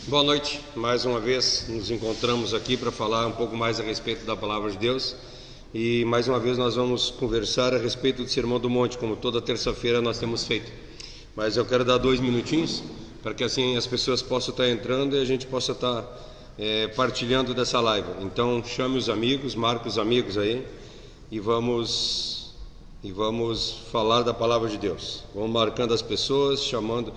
Boa noite, mais uma vez nos encontramos aqui para falar um pouco mais a respeito da Palavra de Deus e mais uma vez nós vamos conversar a respeito do Sermão do Monte, como toda terça-feira nós temos feito. Mas eu quero dar 2 minutinhos para que assim as pessoas possam estar entrando e a gente possa estar partilhando dessa live. Então chame os amigos, marque os amigos aí e vamos falar da Palavra de Deus. Vamos marcando as pessoas, chamando,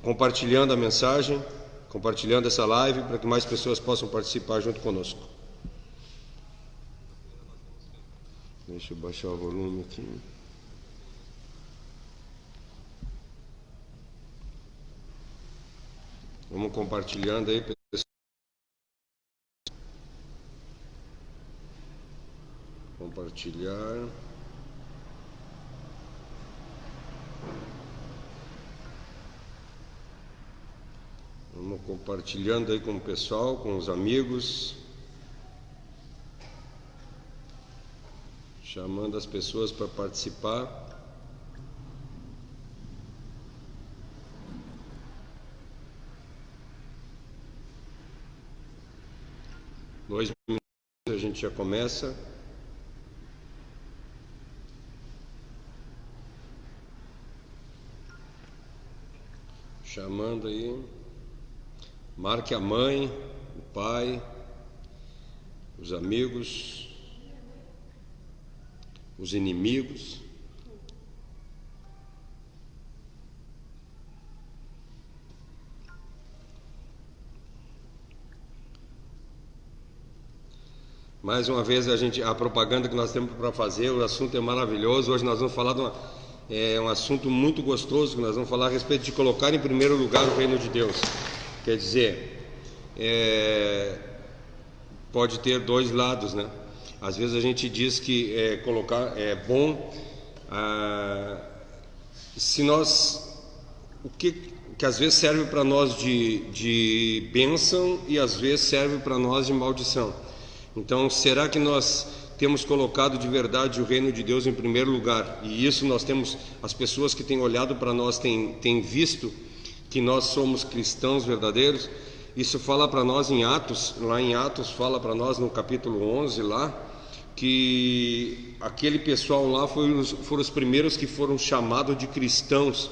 compartilhando a mensagem, compartilhando essa live para que mais pessoas possam participar junto conosco. Deixa eu baixar o volume aqui. Vamos compartilhando aí, pessoal. Compartilhar. Vamos compartilhando aí com o pessoal, com os amigos, chamando as pessoas para participar. Dois minutos a gente já começa. Chamando aí. Marque a mãe, o pai, os amigos, os inimigos. Mais uma vez a propaganda que nós temos para fazer, o assunto é maravilhoso. Hoje nós vamos falar de um assunto muito gostoso, que nós vamos falar a respeito de colocar em primeiro lugar o reino de Deus. Quer dizer, pode ter dois lados, né? Às vezes a gente diz que colocar é bom, se nós, o que às vezes serve para nós de bênção e às vezes serve para nós de maldição. Então, será que nós temos colocado de verdade o reino de Deus em primeiro lugar? E isso nós temos, as pessoas que têm olhado para nós têm visto que nós somos cristãos verdadeiros. Isso fala para nós em Atos, lá em Atos fala para nós no capítulo 11 lá, que aquele pessoal lá foram os primeiros que foram chamados de cristãos.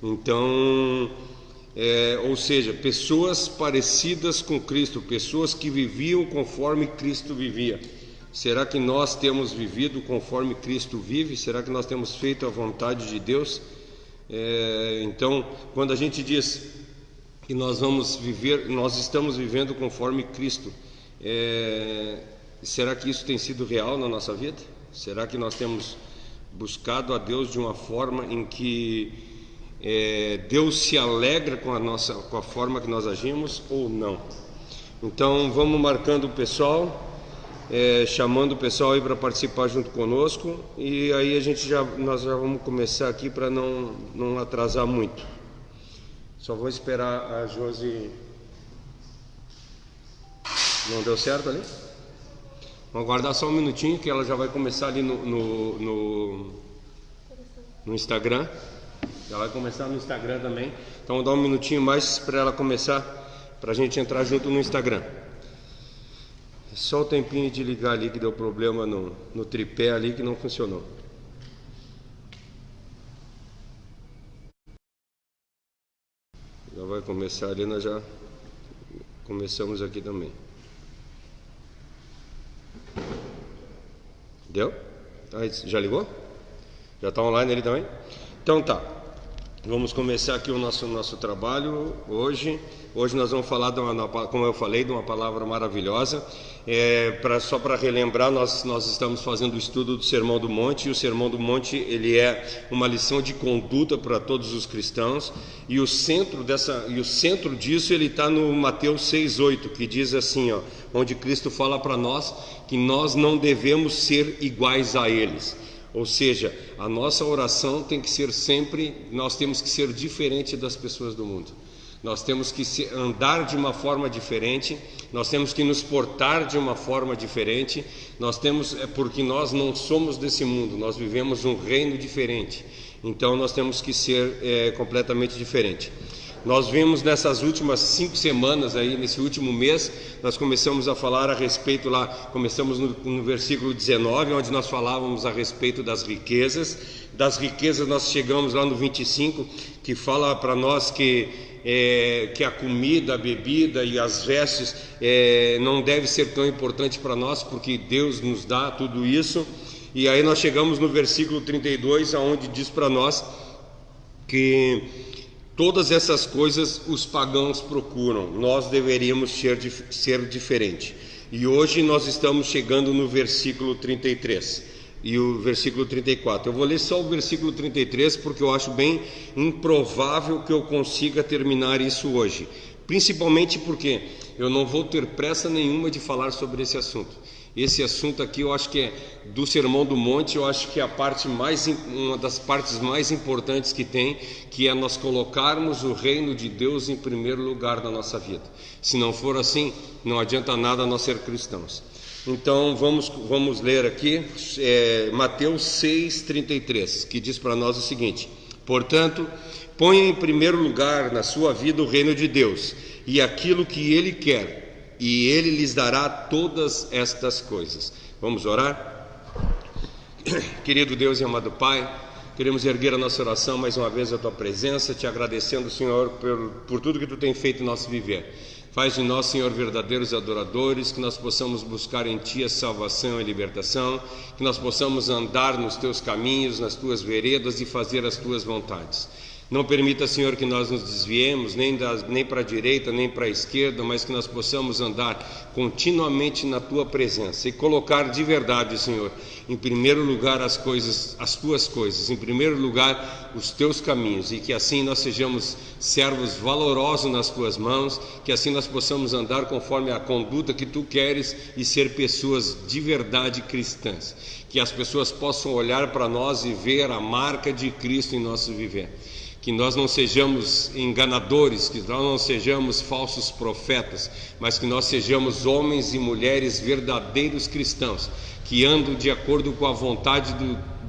Então, ou seja, pessoas parecidas com Cristo, pessoas que viviam conforme Cristo vivia. Será que nós temos vivido conforme Cristo vive? Será que nós temos feito a vontade de Deus? Então, quando a gente diz que nós estamos vivendo conforme Cristo, será que isso tem sido real na nossa vida? Será que nós temos buscado a Deus de uma forma em que Deus se alegra com a forma que nós agimos ou não? Então, vamos marcando o pessoal, chamando o pessoal aí para participar junto conosco, e aí nós já vamos começar aqui para não atrasar muito. Só vou esperar a Josi. Não deu certo ali? Vamos aguardar só um minutinho que ela já vai começar ali no Instagram. Ela vai começar no Instagram também. Então vou dar um minutinho mais para ela começar, para a gente entrar junto no Instagram. Só o tempinho de ligar ali que deu problema no tripé ali que não funcionou. Já vai começar ali, nós já começamos aqui também. Deu? Já ligou? Já está online ali também? Então tá. Vamos começar aqui o nosso trabalho hoje. Hoje nós vamos falar, como eu falei, de uma palavra maravilhosa. Só para relembrar, nós estamos fazendo o estudo do Sermão do Monte, e o Sermão do Monte ele é uma lição de conduta para todos os cristãos, e o centro disso ele está no Mateus 6,8, que diz assim, onde Cristo fala para nós que nós não devemos ser iguais a eles. Ou seja, a nossa oração tem que ser sempre, nós temos que ser diferente das pessoas do mundo. Nós temos que andar de uma forma diferente, nós temos que nos portar de uma forma diferente, porque nós não somos desse mundo, nós vivemos um reino diferente. Então nós temos que ser completamente diferente. Nós vimos nessas últimas 5 semanas aí, nesse último mês, nós começamos a falar a respeito lá, começamos no versículo 19, onde nós falávamos a respeito das riquezas. Das riquezas nós chegamos lá no 25, que fala para nós que a comida, a bebida e as vestes não deve ser tão importante para nós, porque Deus nos dá tudo isso. E aí nós chegamos no versículo 32, onde diz para nós que todas essas coisas os pagãos procuram, nós deveríamos ser diferente. E hoje nós estamos chegando no versículo 33 e o versículo 34. Eu vou ler só o versículo 33 porque eu acho bem improvável que eu consiga terminar isso hoje, principalmente porque eu não vou ter pressa nenhuma de falar sobre esse assunto. Esse assunto aqui, eu acho que é do Sermão do Monte, eu acho que é uma das partes mais importantes que tem, que é nós colocarmos o reino de Deus em primeiro lugar na nossa vida. Se não for assim, não adianta nada nós ser cristãos. Então vamos ler aqui Mateus 6,33, que diz para nós o seguinte: portanto, ponha em primeiro lugar na sua vida o reino de Deus e aquilo que Ele quer, e Ele lhes dará todas estas coisas. Vamos orar? Querido Deus e amado Pai, queremos erguer a nossa oração mais uma vez à Tua presença, te agradecendo, Senhor, por tudo que Tu tem feito em nosso viver. Faz de nós, Senhor, verdadeiros adoradores, que nós possamos buscar em Ti a salvação e libertação, que nós possamos andar nos Teus caminhos, nas Tuas veredas e fazer as Tuas vontades. Não permita, Senhor, que nós nos desviemos nem para a direita, nem para a esquerda, mas que nós possamos andar continuamente na Tua presença e colocar de verdade, Senhor, em primeiro lugar as Tuas coisas, em primeiro lugar os Teus caminhos, e que assim nós sejamos servos valorosos nas Tuas mãos, que assim nós possamos andar conforme a conduta que Tu queres e ser pessoas de verdade cristãs, que as pessoas possam olhar para nós e ver a marca de Cristo em nosso viver. Que nós não sejamos enganadores, que nós não sejamos falsos profetas, mas que nós sejamos homens e mulheres verdadeiros cristãos, que andam de acordo com a vontade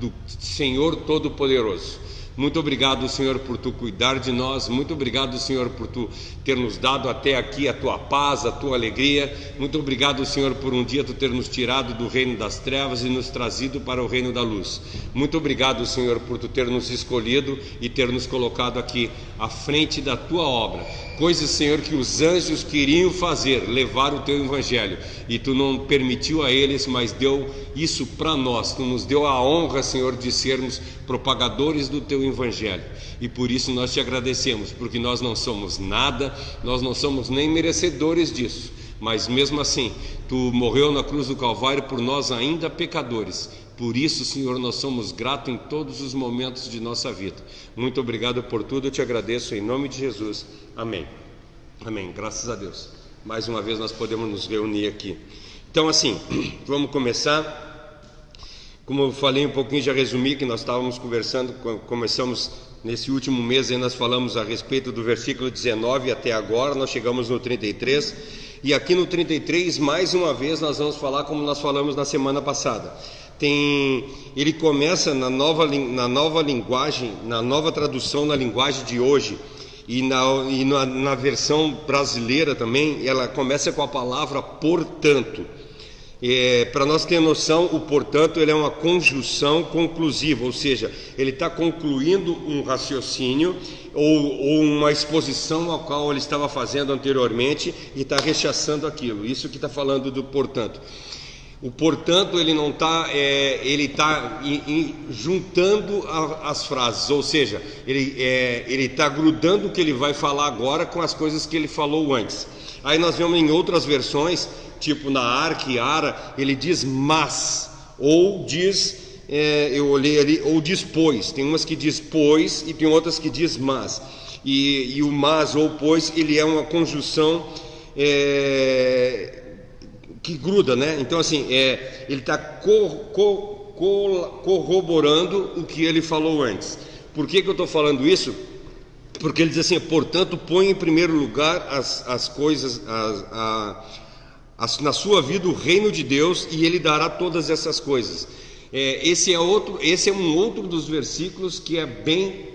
do Senhor Todo-Poderoso. Muito obrigado, Senhor, por Tu cuidar de nós. Muito obrigado, Senhor, por Tu ter nos dado até aqui a Tua paz, a Tua alegria. Muito obrigado, Senhor, por um dia Tu ter nos tirado do reino das trevas e nos trazido para o reino da luz. Muito obrigado, Senhor, por Tu ter nos escolhido e ter nos colocado aqui à frente da Tua obra. Coisas, Senhor, que os anjos queriam fazer, levar o Teu Evangelho, e Tu não permitiu a eles, mas deu isso para nós. Tu nos deu a honra, Senhor, de sermos propagadores do Teu Evangelho, e por isso nós Te agradecemos, porque nós não somos nada, nós não somos nem merecedores disso, mas mesmo assim, Tu morreu na cruz do Calvário por nós ainda pecadores. Por isso, Senhor, nós somos gratos em todos os momentos de nossa vida. Muito obrigado por tudo, eu Te agradeço em nome de Jesus. Amém. Amém. Graças a Deus. Mais uma vez nós podemos nos reunir aqui. Então, assim, vamos começar. Como eu falei um pouquinho, já resumi que nós estávamos conversando, começamos nesse último mês, aí nós falamos a respeito do versículo 19 até agora, nós chegamos no 33. E aqui no 33, mais uma vez, nós vamos falar como nós falamos na semana passada. Ele começa na nova linguagem, na nova tradução na linguagem de hoje, e na versão brasileira também, ela começa com a palavra portanto. Para nós ter noção, o portanto ele é uma conjunção conclusiva, ou seja, ele está concluindo um raciocínio ou uma exposição ao qual ele estava fazendo anteriormente e está rechaçando aquilo. Isso que está falando do portanto. O portanto ele não está, ele está juntando as frases, ou seja, ele está grudando o que ele vai falar agora com as coisas que ele falou antes. Aí nós vemos em outras versões, tipo na Arquiara, ele diz mas, ou diz, eu olhei ali, ou diz pois. Tem umas que diz pois e tem outras que diz mas. E o mas ou pois, ele é uma conjunção que gruda, né? Então assim, ele está corroborando o que ele falou antes. Por que eu estou falando isso? Porque ele diz assim, portanto, põe em primeiro lugar as coisas, na sua vida o reino de Deus, e Ele dará todas essas coisas. Esse é um outro dos versículos que é bem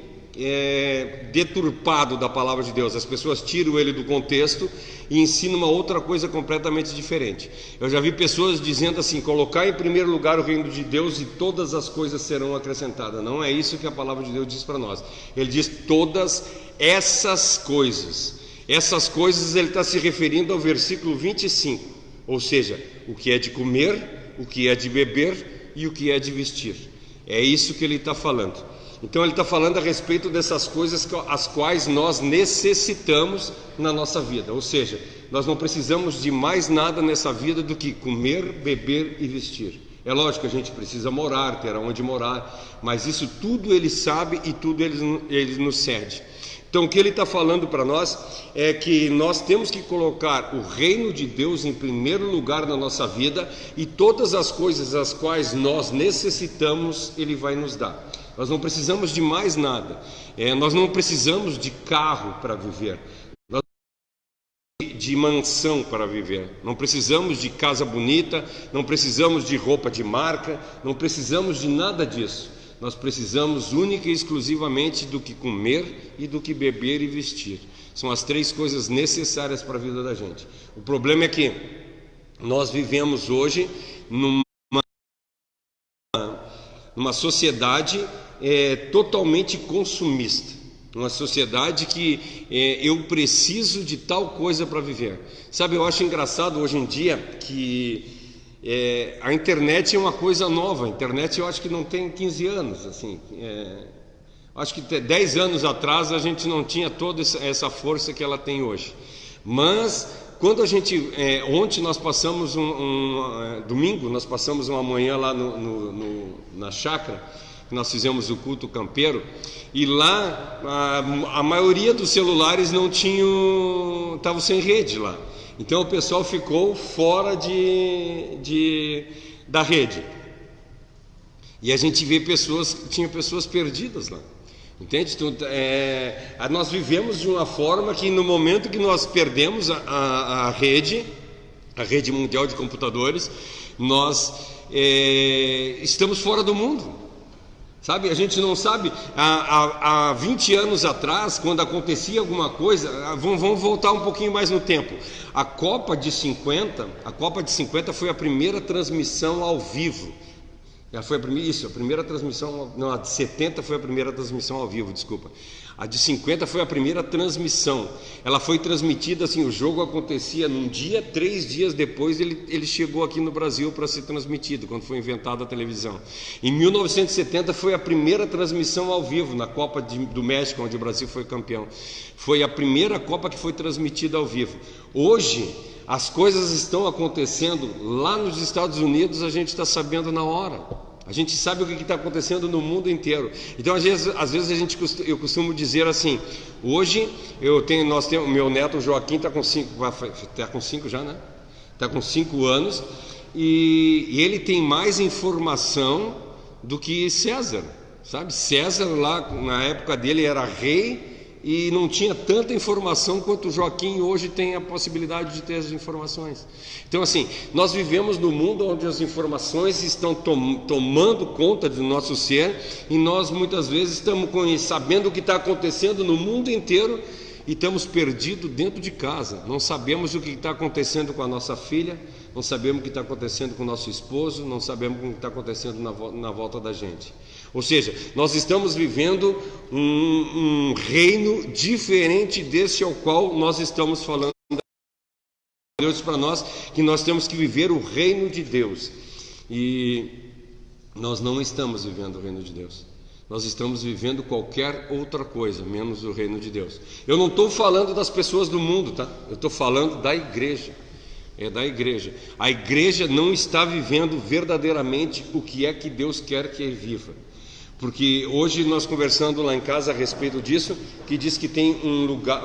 deturpado da palavra de Deus. As pessoas tiram ele do contexto e ensinam uma outra coisa completamente diferente. Eu já vi pessoas dizendo assim: colocar em primeiro lugar o reino de Deus e todas as coisas serão acrescentadas. Não é isso que a palavra de Deus diz para nós. Ele diz todas essas coisas. Essas coisas ele está se referindo ao versículo 25, ou seja, o que é de comer, o que é de beber e o que é de vestir. É isso que ele está falando. Então ele está falando a respeito dessas coisas as quais nós necessitamos na nossa vida. Ou seja, nós não precisamos de mais nada nessa vida do que comer, beber e vestir. É lógico que a gente precisa morar, ter aonde morar, mas isso tudo ele sabe e tudo ele nos cede. Então o que ele está falando para nós é que nós temos que colocar o reino de Deus em primeiro lugar na nossa vida, e todas as coisas as quais nós necessitamos ele vai nos dar. Nós não precisamos de mais nada. Nós não precisamos de carro para viver, nós precisamos de mansão para viver, não precisamos de casa bonita, não precisamos de roupa de marca, não precisamos de nada disso. Nós precisamos única e exclusivamente do que comer e do que beber e vestir. São as três coisas necessárias para a vida da gente. O problema é que nós vivemos hoje numa sociedade totalmente consumista, uma sociedade que eu preciso de tal coisa para viver. Sabe, eu acho engraçado hoje em dia que a internet é uma coisa nova. A internet eu acho que não tem 15 anos, assim, acho que 10 anos atrás a gente não tinha toda essa força que ela tem hoje. Mas quando a gente, ontem nós passamos domingo, nós passamos uma manhã lá na chácara, nós fizemos o culto campeiro, e lá a maioria dos celulares não tinham, estavam sem rede lá. Então o pessoal ficou fora da rede, e a gente vê tinha pessoas perdidas lá, entende? Então, nós vivemos de uma forma que no momento que nós perdemos a rede mundial de computadores, nós estamos fora do mundo. Sabe, a gente não sabe, há 20 anos atrás, quando acontecia alguma coisa, vamos voltar um pouquinho mais no tempo. A Copa de 50 foi a primeira transmissão ao vivo. Foi a primeira transmissão, não, a de 70 foi a primeira transmissão ao vivo, desculpa. A de 50 foi a primeira transmissão. Ela foi transmitida assim, o jogo acontecia num dia, 3 dias depois ele chegou aqui no Brasil para ser transmitido, quando foi inventada a televisão. Em 1970 foi a primeira transmissão ao vivo, na Copa do México, onde o Brasil foi campeão. Foi a primeira Copa que foi transmitida ao vivo. Hoje, as coisas estão acontecendo lá nos Estados Unidos, a gente está sabendo na hora. A gente sabe o que está acontecendo no mundo inteiro. Então, às vezes eu costumo dizer assim: hoje meu neto Joaquim está com 5 já, né? Está com 5 anos e ele tem mais informação do que César, sabe? César lá na época dele era rei e não tinha tanta informação quanto o Joaquim hoje tem a possibilidade de ter as informações. Então assim, nós vivemos num mundo onde as informações estão tomando conta do nosso ser, e nós muitas vezes estamos sabendo o que está acontecendo no mundo inteiro e estamos perdidos dentro de casa. Não sabemos o que está acontecendo com a nossa filha, não sabemos o que está acontecendo com o nosso esposo, não sabemos o que está acontecendo na volta da gente. Ou seja, nós estamos vivendo um reino diferente desse ao qual nós estamos falando. Deus diz para nós que nós temos que viver o reino de Deus, e nós não estamos vivendo o reino de Deus. Nós estamos vivendo qualquer outra coisa, menos o reino de Deus. Eu não estou falando das pessoas do mundo, tá? Eu estou falando da igreja. Da igreja. A igreja não está vivendo verdadeiramente o que é que Deus quer que viva. Porque hoje nós conversando lá em casa a respeito disso, que diz que tem um lugar,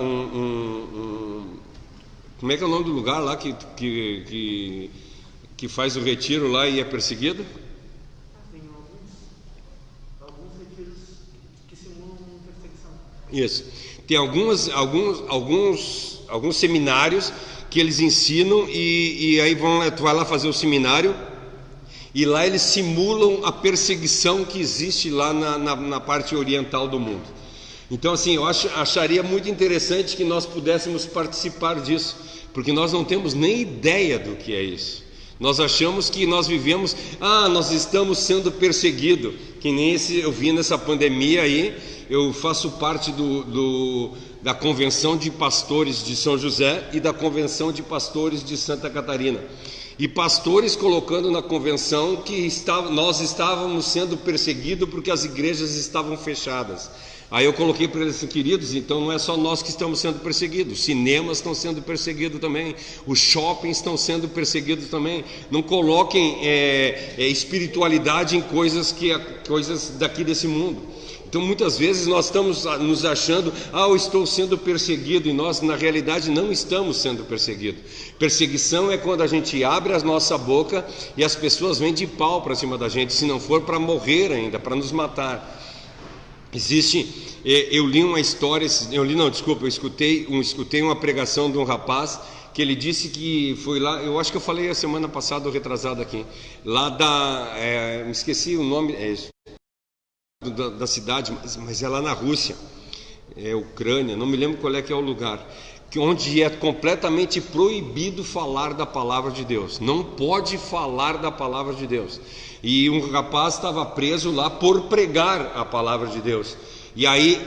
como é que é o nome do lugar lá que faz o retiro lá e é perseguido? Tem alguns retiros que simulam perseguição. Isso. Tem alguns seminários que eles ensinam, e aí tu vai lá fazer o seminário, e lá eles simulam a perseguição que existe lá na parte oriental do mundo. Então assim, eu acharia muito interessante que nós pudéssemos participar disso, porque nós não temos nem ideia do que é isso. Nós achamos que nós vivemos, nós estamos sendo perseguidos, que nem eu vi nessa pandemia aí. Eu faço parte da Convenção de Pastores de São José e da Convenção de Pastores de Santa Catarina, e pastores colocando na convenção que nós estávamos sendo perseguidos porque as igrejas estavam fechadas. Aí eu coloquei para eles assim: queridos, então não é só nós que estamos sendo perseguidos, os cinemas estão sendo perseguidos também, os shoppings estão sendo perseguidos também. Não coloquem espiritualidade em coisas daqui desse mundo. Então muitas vezes nós estamos nos achando, eu estou sendo perseguido, e nós na realidade não estamos sendo perseguidos. Perseguição é quando a gente abre a nossa boca e as pessoas vêm de pau para cima da gente, se não for para morrer ainda, para nos matar. Eu li uma história, eu escutei uma pregação de um rapaz que ele disse que foi lá, eu acho que eu falei a semana passada ou retrasada aqui, lá me esqueci o nome da cidade, mas é lá na Rússia, Ucrânia, não me lembro qual é que é o lugar, onde é completamente proibido falar da palavra de Deus, não pode falar da palavra de Deus. E um rapaz estava preso lá por pregar a palavra de Deus. E aí,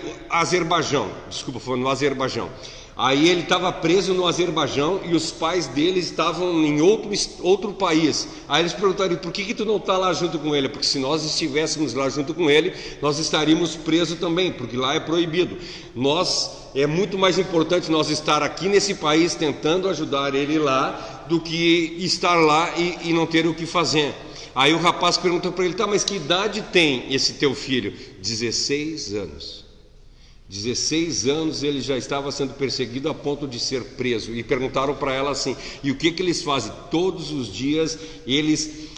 foi no Azerbaijão. Aí ele estava preso no Azerbaijão e os pais dele estavam em outro país. Aí eles perguntaram: por que tu não está lá junto com ele? Porque se nós estivéssemos lá junto com ele, nós estaríamos presos também, porque lá é proibido. É muito mais importante nós estar aqui nesse país tentando ajudar ele lá, do que estar lá e não ter o que fazer. Aí o rapaz perguntou para ele: mas que idade tem esse teu filho? 16 anos. 16 anos ele já estava sendo perseguido a ponto de ser preso. E perguntaram para ela assim: e o que eles fazem? Todos os dias eles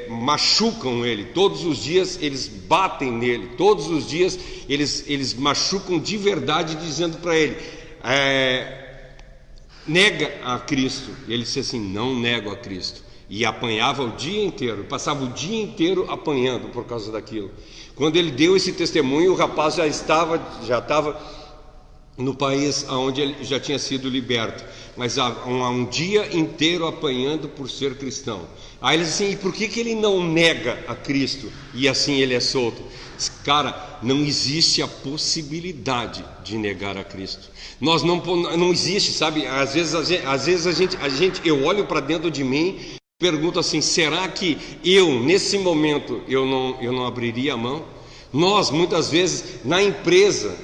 machucam ele, todos os dias eles batem nele, todos os dias eles machucam de verdade, dizendo para ele: nega a Cristo. E ele disse assim: não nego a Cristo. E apanhava o dia inteiro, passava o dia inteiro apanhando por causa daquilo. Quando ele deu esse testemunho, o rapaz já estava no país onde ele já tinha sido liberto, mas há um dia inteiro apanhando por ser cristão. Aí ele disse assim: e por que ele não nega a Cristo e assim ele é solto? Cara, não existe a possibilidade de negar a Cristo. Não existe, sabe? Às vezes eu olho para dentro de mim, pergunto assim: será que nesse momento eu não abriria a mão? Nós muitas vezes na empresa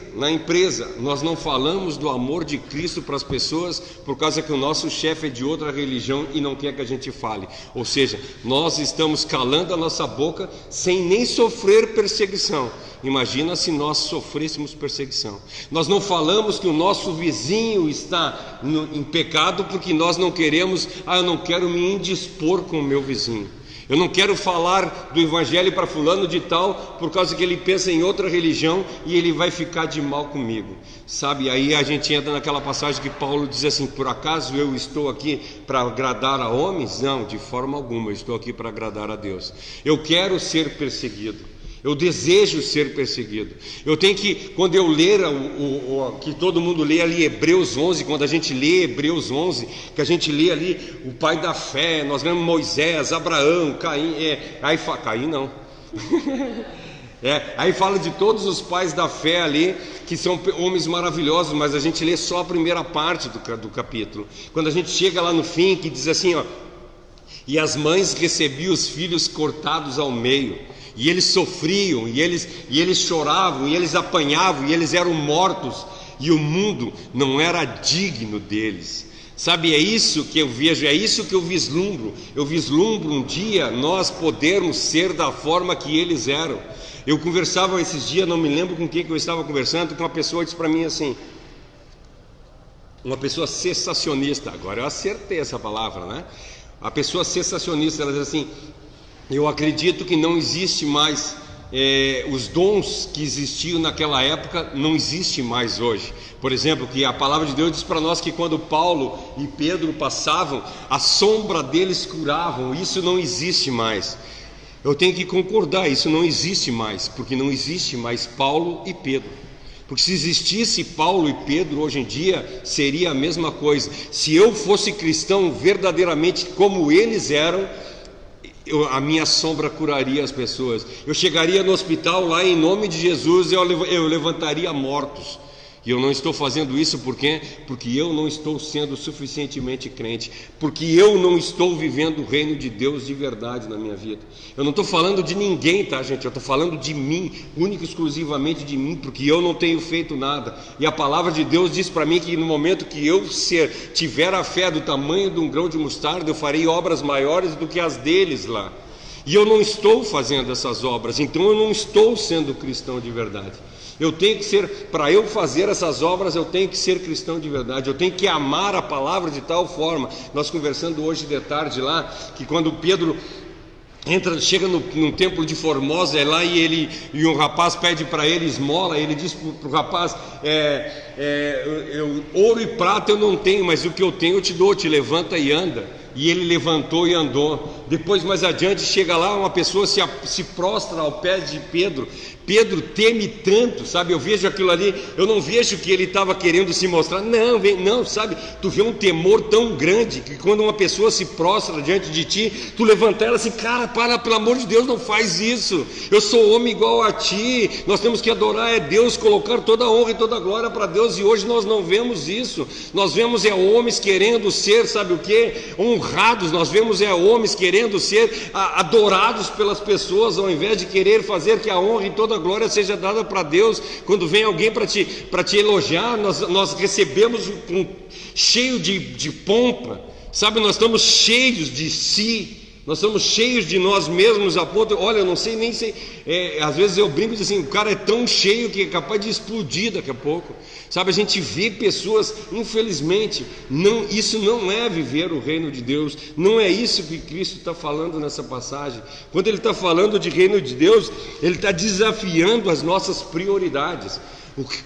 nós não falamos do amor de Cristo para as pessoas por causa que o nosso chefe é de outra religião e não quer que a gente fale. Ou seja, nós estamos calando a nossa boca sem nem sofrer perseguição. Imagina se nós sofrêssemos perseguição. Nós não falamos que o nosso vizinho está em pecado porque nós não queremos, eu não quero me indispor com o meu vizinho. Eu não quero falar do evangelho para fulano de tal por causa que ele pensa em outra religião e ele vai ficar de mal comigo, sabe? Aí a gente entra naquela passagem que Paulo diz assim: por acaso eu estou aqui para agradar a homens? Não, de forma alguma, eu estou aqui para agradar a Deus. Eu quero ser perseguido, eu desejo ser perseguido. Eu tenho que, quando eu ler que todo mundo lê ali Hebreus 11, quando a gente lê Hebreus 11, que a gente lê ali o pai da fé, nós vemos Moisés, Abraão, Caim, Caim não aí fala de todos os pais da fé ali, que são homens maravilhosos, mas a gente lê só a primeira parte do capítulo. Quando a gente chega lá no fim, que diz assim, e as mães recebiam os filhos cortados ao meio, e eles sofriam, e eles choravam, e eles apanhavam, e eles eram mortos, e o mundo não era digno deles. Sabe, é isso que eu vejo, é isso que eu vislumbro. Eu vislumbro um dia nós podermos ser da forma que eles eram. Eu conversava esses dias, não me lembro com quem que eu estava conversando, que uma pessoa disse para mim assim, uma pessoa cessacionista, agora eu acertei essa palavra, né? A pessoa cessacionista, ela diz assim: eu acredito que não existe mais, os dons que existiam naquela época não existem mais hoje. Por exemplo, que a palavra de Deus diz para nós que quando Paulo e Pedro passavam, a sombra deles curavam. Isso não existe mais. Eu tenho que concordar, isso não existe mais, porque não existe mais Paulo e Pedro. Porque se existisse Paulo e Pedro hoje em dia, seria a mesma coisa. Se eu fosse cristão verdadeiramente como eles eram, a minha sombra curaria as pessoas. Eu chegaria no hospital lá em nome de Jesus, eu levantaria mortos. E eu não estou fazendo isso porque eu não estou sendo suficientemente crente, porque eu não estou vivendo o reino de Deus de verdade na minha vida. Eu não estou falando de ninguém, tá, gente? Eu estou falando de mim, único e exclusivamente de mim, porque eu não tenho feito nada. E a palavra de Deus diz para mim que no momento que eu tiver a fé do tamanho de um grão de mostarda, eu farei obras maiores do que as deles lá. E eu não estou fazendo essas obras, então eu não estou sendo cristão de verdade. Eu tenho que ser, para eu fazer essas obras, eu tenho que ser cristão de verdade, eu tenho que amar a palavra de tal forma. Nós conversando hoje de tarde lá, que quando Pedro chega num templo de Formosa, é lá e um rapaz pede para ele esmola, ele diz para o rapaz, ouro e prata eu não tenho, mas o que eu tenho eu te dou, te levanta e anda. E ele levantou e andou. Depois mais adiante chega lá, uma pessoa se prostra ao pé de Pedro. Pedro teme tanto, sabe? Eu vejo aquilo ali, eu não vejo que ele estava querendo se mostrar, não, sabe? Tu vê um temor tão grande que quando uma pessoa se prostra diante de ti, tu levanta ela assim, cara, para, pelo amor de Deus, não faz isso. Eu sou homem igual a ti. Nós temos que adorar Deus, colocar toda a honra e toda a glória para Deus. E hoje nós não vemos isso. Nós vemos homens querendo ser, sabe o que? Honrados. Nós vemos homens querendo ser adorados pelas pessoas, ao invés de querer fazer que a honra e toda a glória seja dada para Deus. Quando vem alguém para te elogiar, nós recebemos cheio de pompa, sabe? Nós estamos cheios de si, nós estamos cheios de nós mesmos a ponto, olha, eu não sei nem sei, às vezes eu brinco e digo assim, o cara é tão cheio que é capaz de explodir daqui a pouco, sabe? A gente vê pessoas, infelizmente, isso não é viver o reino de Deus, não é isso que Cristo está falando nessa passagem. Quando ele está falando de reino de Deus, ele está desafiando as nossas prioridades.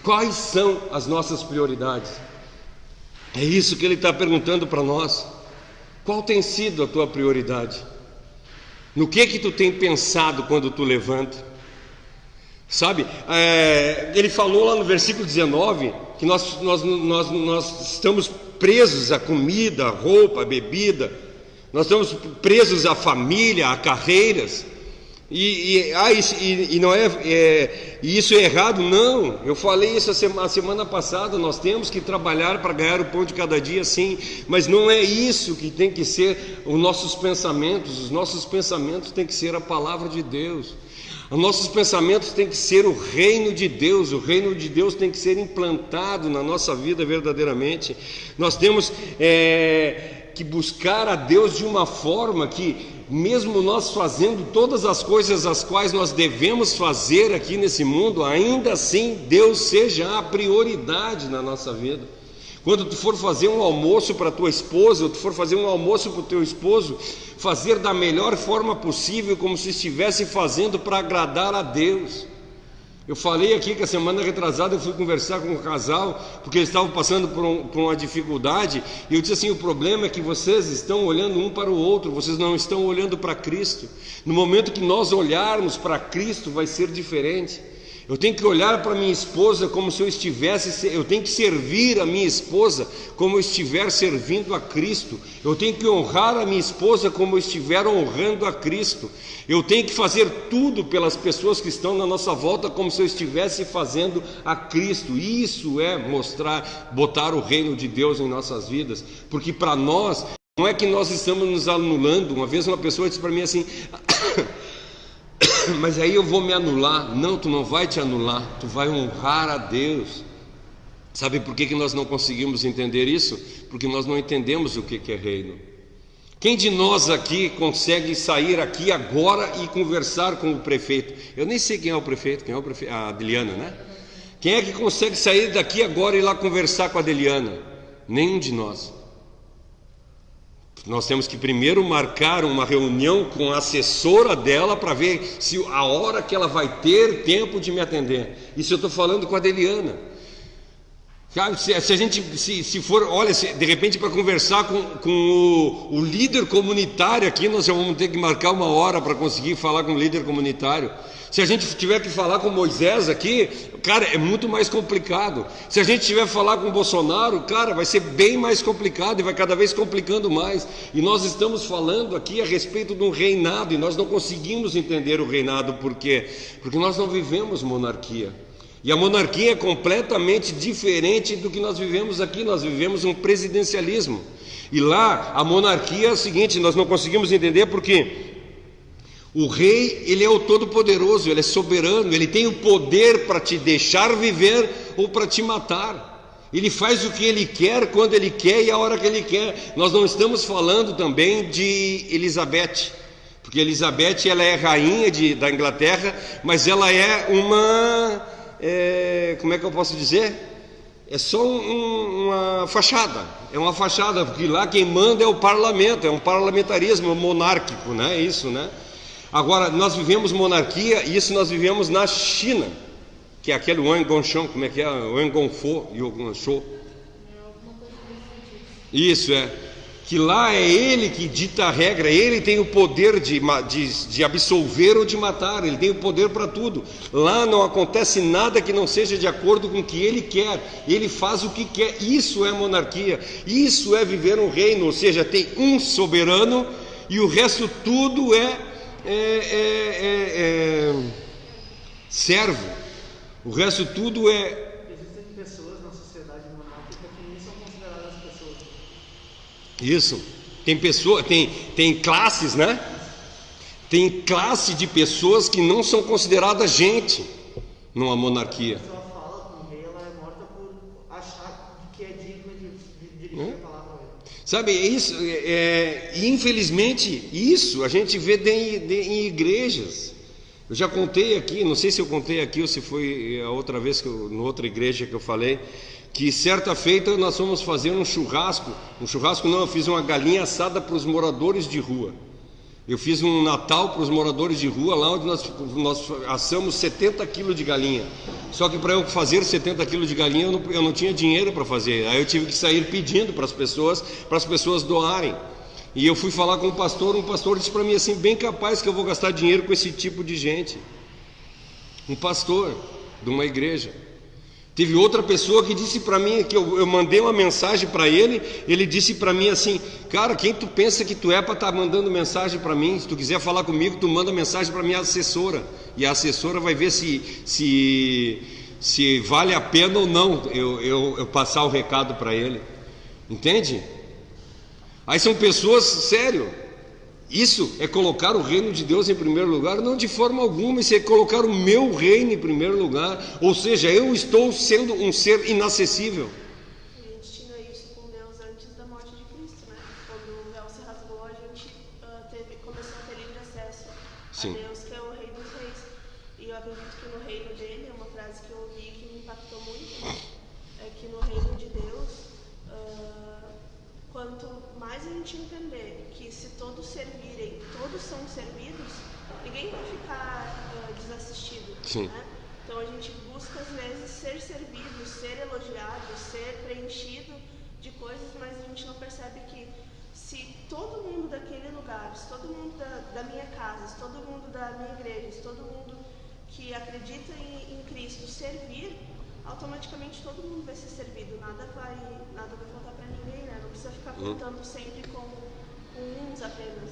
Quais são as nossas prioridades? É isso que ele está perguntando para nós. Qual tem sido a tua prioridade? No que tu tem pensado quando tu levanta? Sabe, ele falou lá no versículo 19 que nós estamos presos à comida, à roupa, à bebida, nós estamos presos à família, a carreiras, e isso é errado? Não, eu falei isso a semana passada. Nós temos que trabalhar para ganhar o pão de cada dia, sim, mas não é isso que tem que ser os nossos pensamentos têm que ser a palavra de Deus. Os nossos pensamentos têm que ser o reino de Deus tem que ser implantado na nossa vida verdadeiramente. Nós temos que buscar a Deus de uma forma que, mesmo nós fazendo todas as coisas as quais nós devemos fazer aqui nesse mundo, ainda assim Deus seja a prioridade na nossa vida. Quando tu for fazer um almoço para tua esposa, ou tu for fazer um almoço para o teu esposo, fazer da melhor forma possível, como se estivesse fazendo para agradar a Deus. Eu falei aqui que a semana retrasada eu fui conversar com um casal, porque eles estavam passando por uma dificuldade, e eu disse assim, o problema é que vocês estão olhando um para o outro, vocês não estão olhando para Cristo. No momento que nós olharmos para Cristo, vai ser diferente. Eu tenho que olhar para minha esposa como se eu tenho que servir a minha esposa como eu estiver servindo a Cristo. Eu tenho que honrar a minha esposa como eu estiver honrando a Cristo. Eu tenho que fazer tudo pelas pessoas que estão na nossa volta como se eu estivesse fazendo a Cristo. Isso é botar o reino de Deus em nossas vidas, porque para nós, não é que nós estamos nos anulando. Uma vez uma pessoa disse para mim assim, mas aí eu vou me anular. Não, tu não vai te anular, tu vai honrar a Deus. Sabe por que nós não conseguimos entender isso? Porque nós não entendemos o que é reino. Quem de nós aqui consegue sair aqui agora e conversar com o prefeito? Eu nem sei quem é o prefeito, a Adeliana, né? Quem é que consegue sair daqui agora e ir lá conversar com a Adeliana? Nenhum de nós. Nós temos que primeiro marcar uma reunião com a assessora dela para ver se a hora que ela vai ter tempo de me atender. Isso eu estou falando com a Adeliana. Sabe, se a gente se for, olha, de repente para conversar com o líder comunitário aqui, nós já vamos ter que marcar uma hora para conseguir falar com o líder comunitário. Se a gente tiver que falar com Moisés aqui, cara, é muito mais complicado. Se a gente tiver que falar com Bolsonaro, cara, vai ser bem mais complicado e vai cada vez complicando mais. E nós estamos falando aqui a respeito de um reinado e nós não conseguimos entender o reinado. Por quê? Porque nós não vivemos monarquia. E a monarquia é completamente diferente do que nós vivemos aqui. Nós vivemos um presidencialismo. E lá, a monarquia é o seguinte, nós não conseguimos entender porque o rei, ele é o todo-poderoso, ele é soberano, ele tem o poder para te deixar viver ou para te matar. Ele faz o que ele quer, quando ele quer e a hora que ele quer. Nós não estamos falando também de Elizabeth, porque Elizabeth, ela é rainha da Inglaterra, mas ela é uma... como é que eu posso dizer? É só uma fachada. É uma fachada, porque lá quem manda é o parlamento, é um parlamentarismo monárquico, né? Isso, né? Agora, nós vivemos monarquia, e isso nós vivemos na China, que é aquele Wang Gongshou, como é que é? Wang Gongfo e o Gongshou. Isso, que lá é ele que dita a regra, ele tem o poder de absolver ou de matar, ele tem o poder para tudo. Lá não acontece nada que não seja de acordo com o que ele quer, ele faz o que quer. Isso é monarquia, isso é viver um reino, ou seja, tem um soberano e o resto tudo é servo, o resto tudo é... Existem pessoas na sociedade monárquica que nem são consideradas pessoas. Isso, tem pessoa, tem classes, né? Tem classe de pessoas que não são consideradas gente numa monarquia. A pessoa fala com o rei, ela é morta por achar que é digna de dirigir a palavra. Sabe, isso, infelizmente, isso a gente vê em igrejas. Eu já contei aqui, não sei se eu contei aqui ou se foi a outra vez, na outra igreja que eu falei, que certa feita nós fomos fazer um churrasco não, eu fiz uma galinha assada para os moradores de rua. Eu fiz um Natal para os moradores de rua, lá onde nós assamos 70 quilos de galinha. Só que para eu fazer 70 quilos de galinha, eu não tinha dinheiro para fazer. Aí eu tive que sair pedindo para as pessoas doarem. E eu fui falar com o pastor disse para mim assim, bem capaz que eu vou gastar dinheiro com esse tipo de gente. Um pastor de uma igreja. Teve outra pessoa que disse para mim, que eu mandei uma mensagem para ele disse para mim assim, cara, quem tu pensa que tu é para estar mandando mensagem para mim? Se tu quiser falar comigo, tu manda mensagem para minha assessora, e a assessora vai ver se vale a pena ou não eu passar o recado para ele, entende? Aí são pessoas, sério, isso é colocar o reino de Deus em primeiro lugar? Não, de forma alguma. Isso é colocar o meu reino em primeiro lugar. Ou seja, eu estou sendo um ser inacessível. A gente tinha isso com Deus antes da morte de Cristo, né? Quando o véu se rasgou, a gente começou a ter livre acesso a Deus, que é o Rei dos Reis. E eu acredito que no reino dele, uma frase que eu ouvi que me impactou muito, é que no reino de Deus, quanto mais a gente entender que se todos servirem, todos são servidos, ninguém vai ficar desassistido, né? Então a gente busca às vezes ser servido, ser elogiado, ser preenchido de coisas, mas a gente não percebe que se todo mundo daquele lugar, se todo mundo da minha casa, se todo mundo da minha igreja, se todo mundo que acredita em Cristo servir, automaticamente todo mundo vai ser servido, nada vai faltar para ninguém, né? Não precisa ficar contando sempre com uns apenas,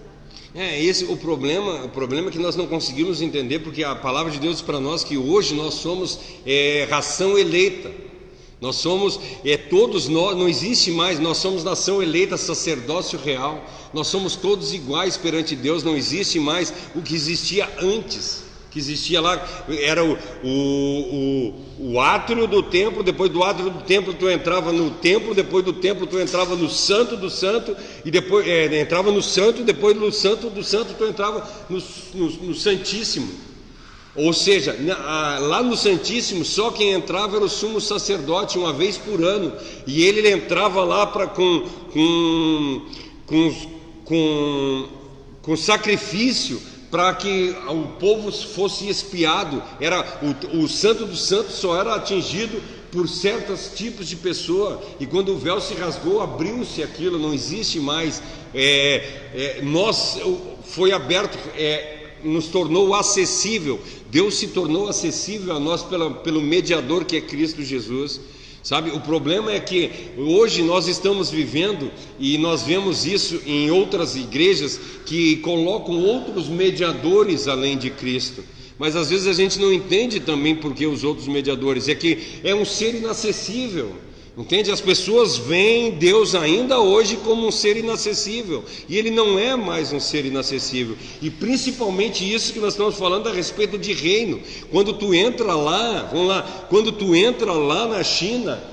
né? Esse o problema é que nós não conseguimos entender, porque a palavra de Deus diz para nós que hoje nós somos ração eleita, nós somos, todos nós, não existe mais, nós somos nação eleita, sacerdócio real, nós somos todos iguais perante Deus, não existe mais o que existia antes. Que existia lá, era o átrio do templo, depois do átrio do templo tu entrava no templo, depois do templo tu entrava no santo do santo, e depois entrava no santo, depois no santo do santo tu entrava no santíssimo. Ou seja, lá no santíssimo só quem entrava era o sumo sacerdote uma vez por ano, e ele entrava lá com sacrifício, para que o povo fosse expiado. O santo do santo só era atingido por certos tipos de pessoa, e quando o véu se rasgou, abriu-se aquilo, não existe mais, foi aberto, nos tornou acessível, Deus se tornou acessível a nós pelo mediador que é Cristo Jesus. Sabe, o problema é que hoje nós estamos vivendo, e nós vemos isso em outras igrejas que colocam outros mediadores além de Cristo, mas às vezes a gente não entende também porque os outros mediadores, é que é um ser inacessível, entende? As pessoas veem Deus ainda hoje como um ser inacessível, e Ele não é mais um ser inacessível, e principalmente isso que nós estamos falando a respeito de reino. Quando tu entra lá, vamos lá, quando tu entra lá na China,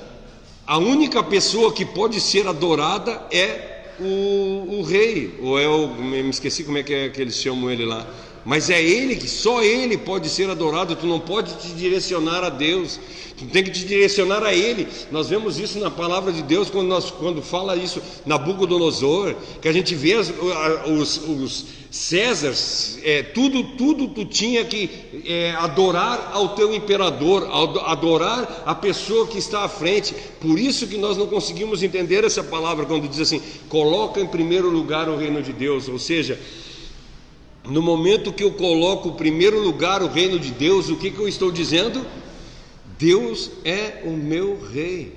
a única pessoa que pode ser adorada é o rei, ou me esqueci como é que eles chamam ele lá, mas é ele, que só ele pode ser adorado. Tu não pode te direcionar a Deus, tu tem que te direcionar a Ele. Nós vemos isso na palavra de Deus, quando fala isso Nabucodonosor, que a gente vê os Césares, tudo tu tinha que adorar ao teu imperador, adorar a pessoa que está à frente. Por isso que nós não conseguimos entender essa palavra quando diz assim: coloca em primeiro lugar o reino de Deus. Ou seja, no momento que eu coloco em primeiro lugar o reino de Deus, o que eu estou dizendo? Deus é o meu rei,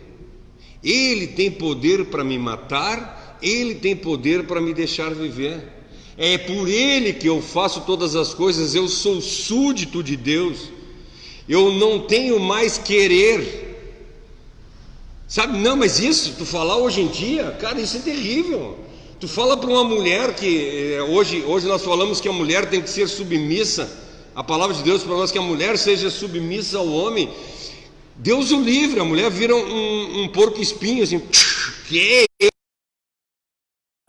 Ele tem poder para me matar, Ele tem poder para me deixar viver, é por Ele que eu faço todas as coisas. Eu sou súdito de Deus, eu não tenho mais querer, sabe? Não, mas isso, tu falar hoje em dia, cara, isso é terrível. Tu fala para uma mulher que hoje nós falamos que a mulher tem que ser submissa, a palavra de Deus para nós que a mulher seja submissa ao homem. Deus o livre, a mulher vira um porco espinho assim,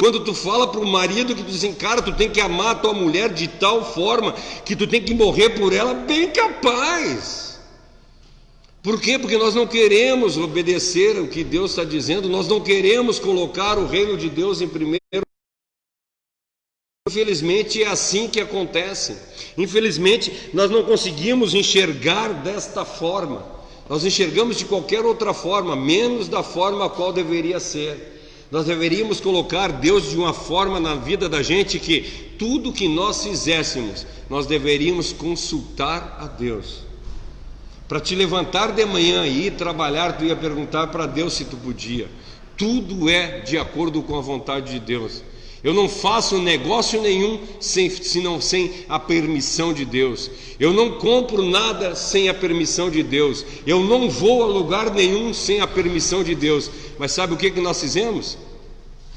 quando tu fala para o marido que tu diz assim, cara, tu tem que amar a tua mulher de tal forma que tu tem que morrer por ela, bem capaz. Por quê? Porque nós não queremos obedecer ao que Deus está dizendo, nós não queremos colocar o reino de Deus em primeiro. Infelizmente é assim que acontece. Infelizmente nós não conseguimos enxergar desta forma, nós enxergamos de qualquer outra forma, menos da forma a qual deveria ser. Nós deveríamos colocar Deus de uma forma na vida da gente que tudo que nós fizéssemos, nós deveríamos consultar a Deus. Para te levantar de manhã e ir trabalhar, tu ia perguntar para Deus se tu podia. Tudo é de acordo com a vontade de Deus. Eu não faço negócio nenhum sem a permissão de Deus. Eu não compro nada sem a permissão de Deus. Eu não vou a lugar nenhum sem a permissão de Deus. Mas sabe o que nós fizemos?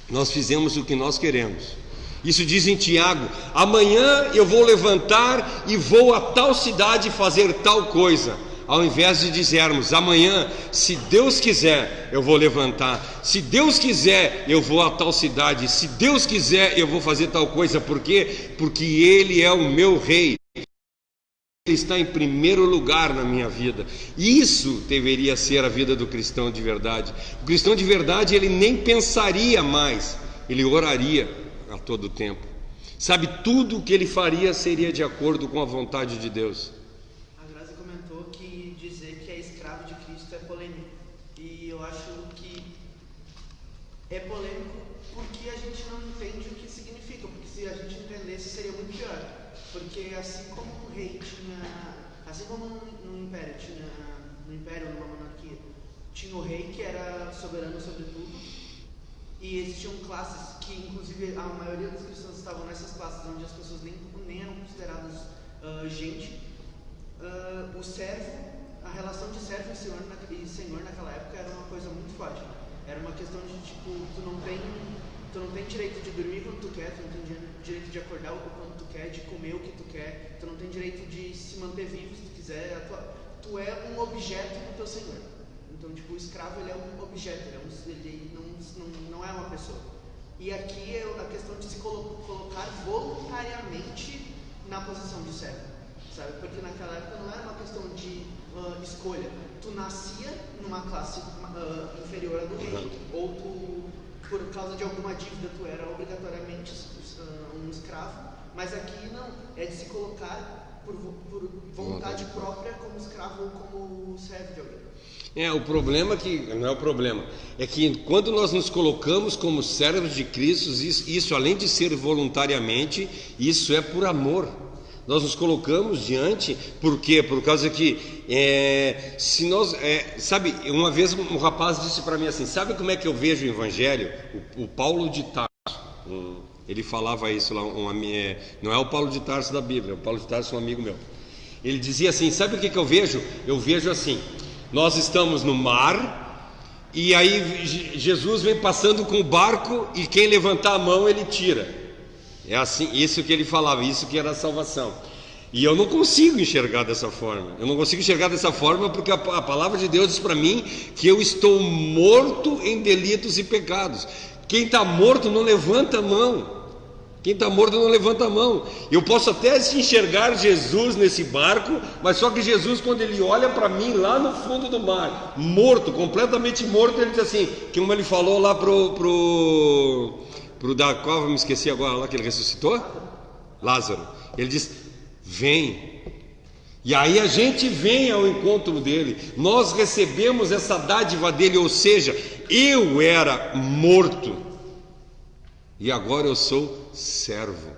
Nós fizemos o que nós queremos. Isso diz em Tiago: amanhã eu vou levantar e vou a tal cidade fazer tal coisa. Ao invés de dizermos, amanhã, se Deus quiser, eu vou levantar, se Deus quiser, eu vou a tal cidade, se Deus quiser, eu vou fazer tal coisa. Por quê? Porque Ele é o meu rei, Ele está em primeiro lugar na minha vida. Isso deveria ser a vida do cristão de verdade. O cristão de verdade, ele nem pensaria mais, ele oraria a todo tempo. Sabe, tudo o que ele faria seria de acordo com a vontade de Deus. É polêmico porque a gente não entende o que significa, porque se a gente entendesse seria muito pior. Porque assim como um rei tinha, assim como no império, numa monarquia, tinha o rei que era soberano sobre tudo, e existiam classes que inclusive a maioria dos cristãos estavam nessas classes onde as pessoas nem eram consideradas gente. O servo, a relação de servo e senhor naquela época era uma coisa muito forte. Era uma questão de tipo, tu não tem direito de dormir quando tu quer, tu não tem direito de acordar quando tu quer, de comer o que tu quer, tu não tem direito de se manter vivo se tu quiser, tu é um objeto do teu senhor. Então, tipo, o escravo, ele é um objeto, ele não é uma pessoa. E aqui é a questão de se colocar voluntariamente na posição de servo, sabe? Porque naquela época não era uma questão de escolha. Tu nascia numa classe inferior à do rei, ou tu, por causa de alguma dívida, tu era obrigatoriamente um escravo. Mas aqui não, é de se colocar por vontade própria como escravo ou como servo de alguém. O problema não é o problema, é que quando nós nos colocamos como servos de Cristo, isso além de ser voluntariamente, isso é por amor. Nós nos colocamos diante, por quê? Por causa que, se nós, sabe, uma vez um rapaz disse para mim assim, sabe como é que eu vejo o Evangelho? O Paulo de Tarso, ele falava isso lá, não é o Paulo de Tarso da Bíblia, o Paulo de Tarso é um amigo meu. Ele dizia assim, sabe o que eu vejo? Eu vejo assim, nós estamos no mar, e aí Jesus vem passando com o barco, e quem levantar a mão ele tira. É assim, isso que ele falava, isso que era a salvação. E eu não consigo enxergar dessa forma. Eu não consigo enxergar dessa forma porque a palavra de Deus diz para mim que eu estou morto em delitos e pecados. Quem está morto não levanta a mão. Quem está morto não levanta a mão. Eu posso até enxergar Jesus nesse barco, mas só que Jesus, quando ele olha para mim lá no fundo do mar, morto, completamente morto, ele diz assim, como ele falou lá pro da cova, me esqueci agora lá que ele ressuscitou, Lázaro. Ele diz, vem. E aí a gente vem ao encontro dele. Nós recebemos essa dádiva dele, ou seja, eu era morto e agora eu sou servo.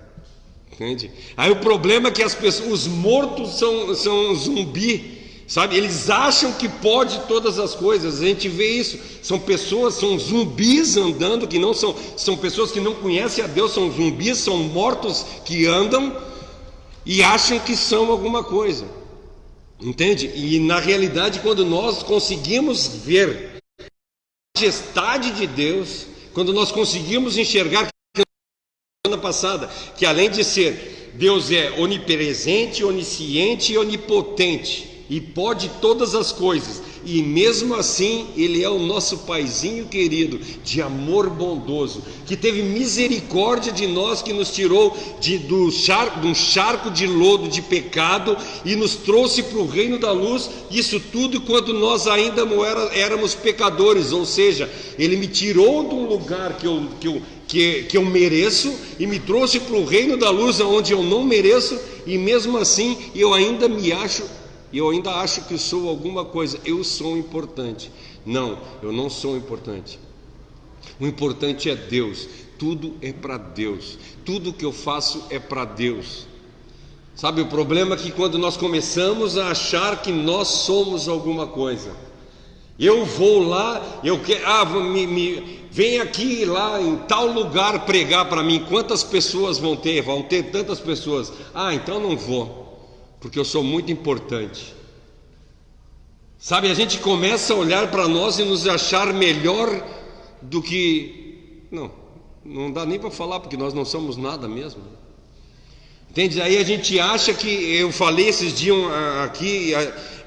Entende? Aí o problema é que os mortos são zumbi, sabe? Eles acham que pode todas as coisas. A gente vê isso. São pessoas, são zumbis andando, que não são pessoas que não conhecem a Deus, são zumbis, são mortos que andam e acham que são alguma coisa. Entende? E na realidade, quando nós conseguimos ver a majestade de Deus, quando nós conseguimos enxergar semana passada, que além de ser Deus é onipresente, onisciente e onipotente, e pode todas as coisas, e mesmo assim Ele é o nosso paizinho querido, de amor bondoso, que teve misericórdia de nós, que nos tirou de um charco de lodo de pecado e nos trouxe para o reino da luz. Isso tudo quando nós ainda éramos pecadores, ou seja, Ele me tirou de um lugar que eu mereço e me trouxe para o reino da luz, onde eu não mereço, e mesmo assim eu ainda acho que sou alguma coisa. Eu sou importante. Não, eu não sou importante. O importante é Deus. Tudo é para Deus. Tudo que eu faço é para Deus. Sabe, o problema é que quando nós começamos a achar que nós somos alguma coisa, eu vou lá, eu quero, vem aqui lá em tal lugar pregar para mim. Quantas pessoas vão ter? Vão ter tantas pessoas. Então não vou, porque eu sou muito importante. Sabe, a gente começa a olhar para nós e nos achar melhor do que... Não dá nem para falar, porque nós não somos nada mesmo. Entende? Aí a gente acha que... Eu falei esses dias aqui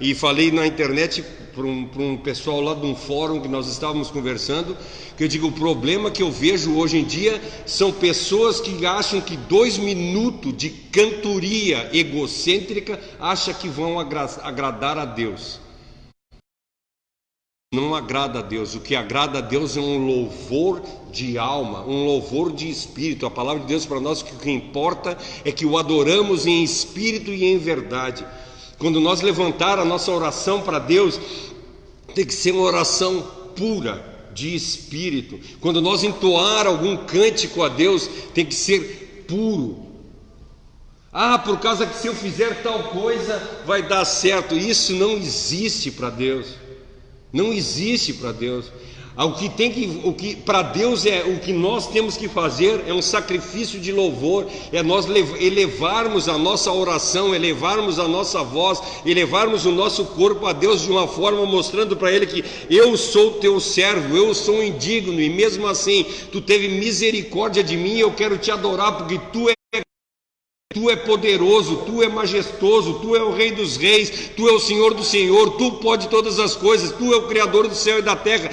e falei na internet para um pessoal lá de um fórum que nós estávamos conversando, que eu digo, o problema que eu vejo hoje em dia são pessoas que acham que 2 minutos de cantoria egocêntrica acham que vão agradar a Deus. Não agrada a Deus. O que agrada a Deus é um louvor de alma, um louvor de espírito. A palavra de Deus para nós, que o que importa é que o adoramos em espírito e em verdade. Quando nós levantar a nossa oração para Deus, tem que ser uma oração pura de espírito. Quando nós entoar algum cântico a Deus, tem que ser puro. Por causa que se eu fizer tal coisa vai dar certo. Isso não existe para Deus. Não existe para Deus. O que para Deus é o que nós temos que fazer é um sacrifício de louvor, é nós elevarmos a nossa oração, elevarmos a nossa voz, elevarmos o nosso corpo a Deus de uma forma mostrando para Ele que eu sou teu servo, eu sou indigno, e mesmo assim tu teve misericórdia de mim, eu quero te adorar porque tu é poderoso, tu é majestoso, tu é o Rei dos Reis, tu é o Senhor do Senhor, tu pode todas as coisas, tu é o Criador do céu e da terra,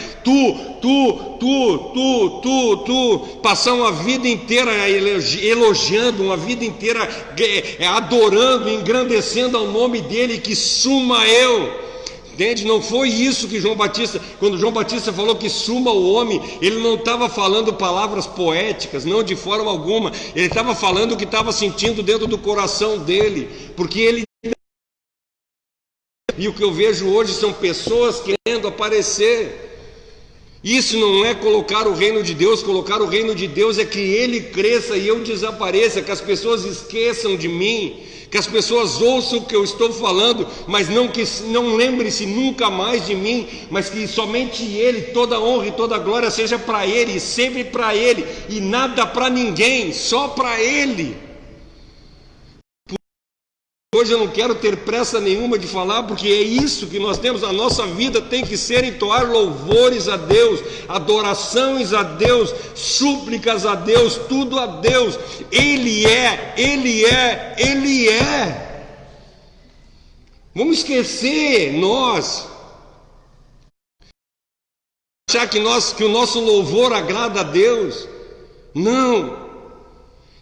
passar uma vida inteira elogiando, uma vida inteira adorando, engrandecendo ao nome dele, que suma eu. entende? Não foi isso que João Batista, quando João Batista falou que suma o homem, ele não estava falando palavras poéticas, não, de forma alguma. Ele estava falando o que estava sentindo dentro do coração dele, porque ele... E o que eu vejo hoje são pessoas querendo aparecer. Isso não é colocar o reino de Deus. Colocar o reino de Deus é que ele cresça e eu desapareça, que as pessoas esqueçam de mim, que as pessoas ouçam o que eu estou falando, mas não lembre-se nunca mais de mim, mas que somente ele, toda honra e toda glória seja para ele, sempre para ele, e nada para ninguém, só para ele. Hoje eu não quero ter pressa nenhuma de falar, porque é isso que nós temos. A nossa vida tem que ser entoar louvores a Deus, adorações a Deus, súplicas a Deus, tudo a Deus. Ele é, Ele é, Ele é. Vamos esquecer nós, achar que o nosso louvor agrada a Deus. Não.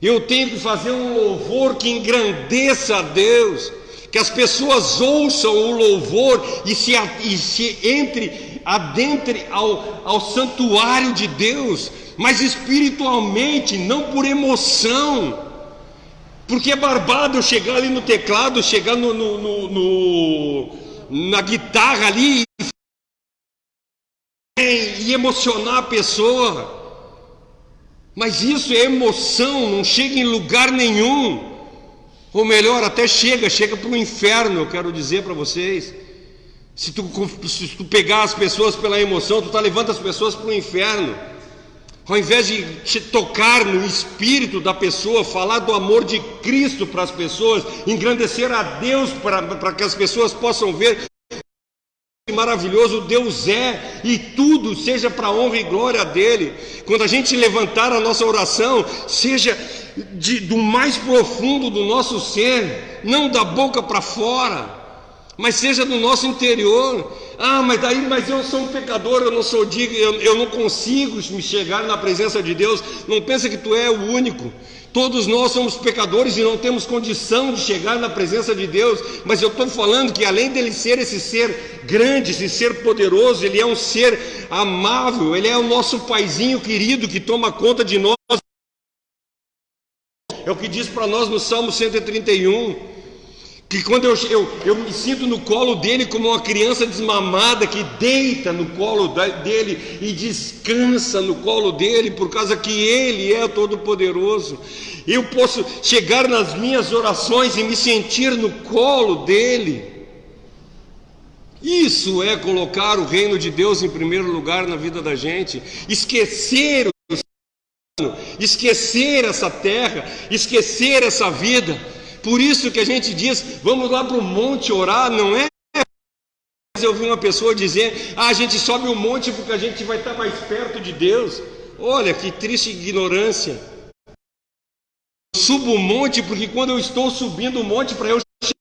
Eu tenho que fazer um louvor que engrandeça a Deus, que as pessoas ouçam o louvor e se adentre ao santuário de Deus, mas espiritualmente, não por emoção. Porque é barbado eu chegar ali no teclado, chegar na guitarra ali e emocionar a pessoa. Mas isso é emoção, não chega em lugar nenhum. Ou melhor, até chega para o inferno, eu quero dizer para vocês. Se tu pegar as pessoas pela emoção, tu levando as pessoas para o inferno. Ao invés de te tocar no espírito da pessoa, falar do amor de Cristo para as pessoas, engrandecer a Deus para que as pessoas possam ver que maravilhoso Deus é, e tudo seja para a honra e glória dele. Quando a gente levantar a nossa oração, seja do mais profundo do nosso ser, não da boca para fora, mas seja do nosso interior. Mas eu sou um pecador, eu não sou digno, eu não consigo me chegar na presença de Deus. Não pensa que tu é o único. Todos nós somos pecadores e não temos condição de chegar na presença de Deus. Mas eu estou falando que além dele ser esse ser grande, esse ser poderoso, ele é um ser amável, ele é o nosso paizinho querido que toma conta de nós. É o que diz para nós no Salmo 131. Que quando eu me sinto no colo dele como uma criança desmamada que deita no colo dele e descansa no colo dele, por causa que ele é todo-poderoso. Eu posso chegar nas minhas orações e me sentir no colo dele. Isso é colocar o reino de Deus em primeiro lugar na vida da gente. Esquecer essa terra, esquecer essa vida. Por isso que a gente diz, vamos lá para o monte orar, não é? Eu ouvi uma pessoa dizer, a gente sobe o monte porque a gente vai estar mais perto de Deus. Olha, que triste ignorância. Eu subo o monte porque quando eu estou subindo o monte, para eu chegar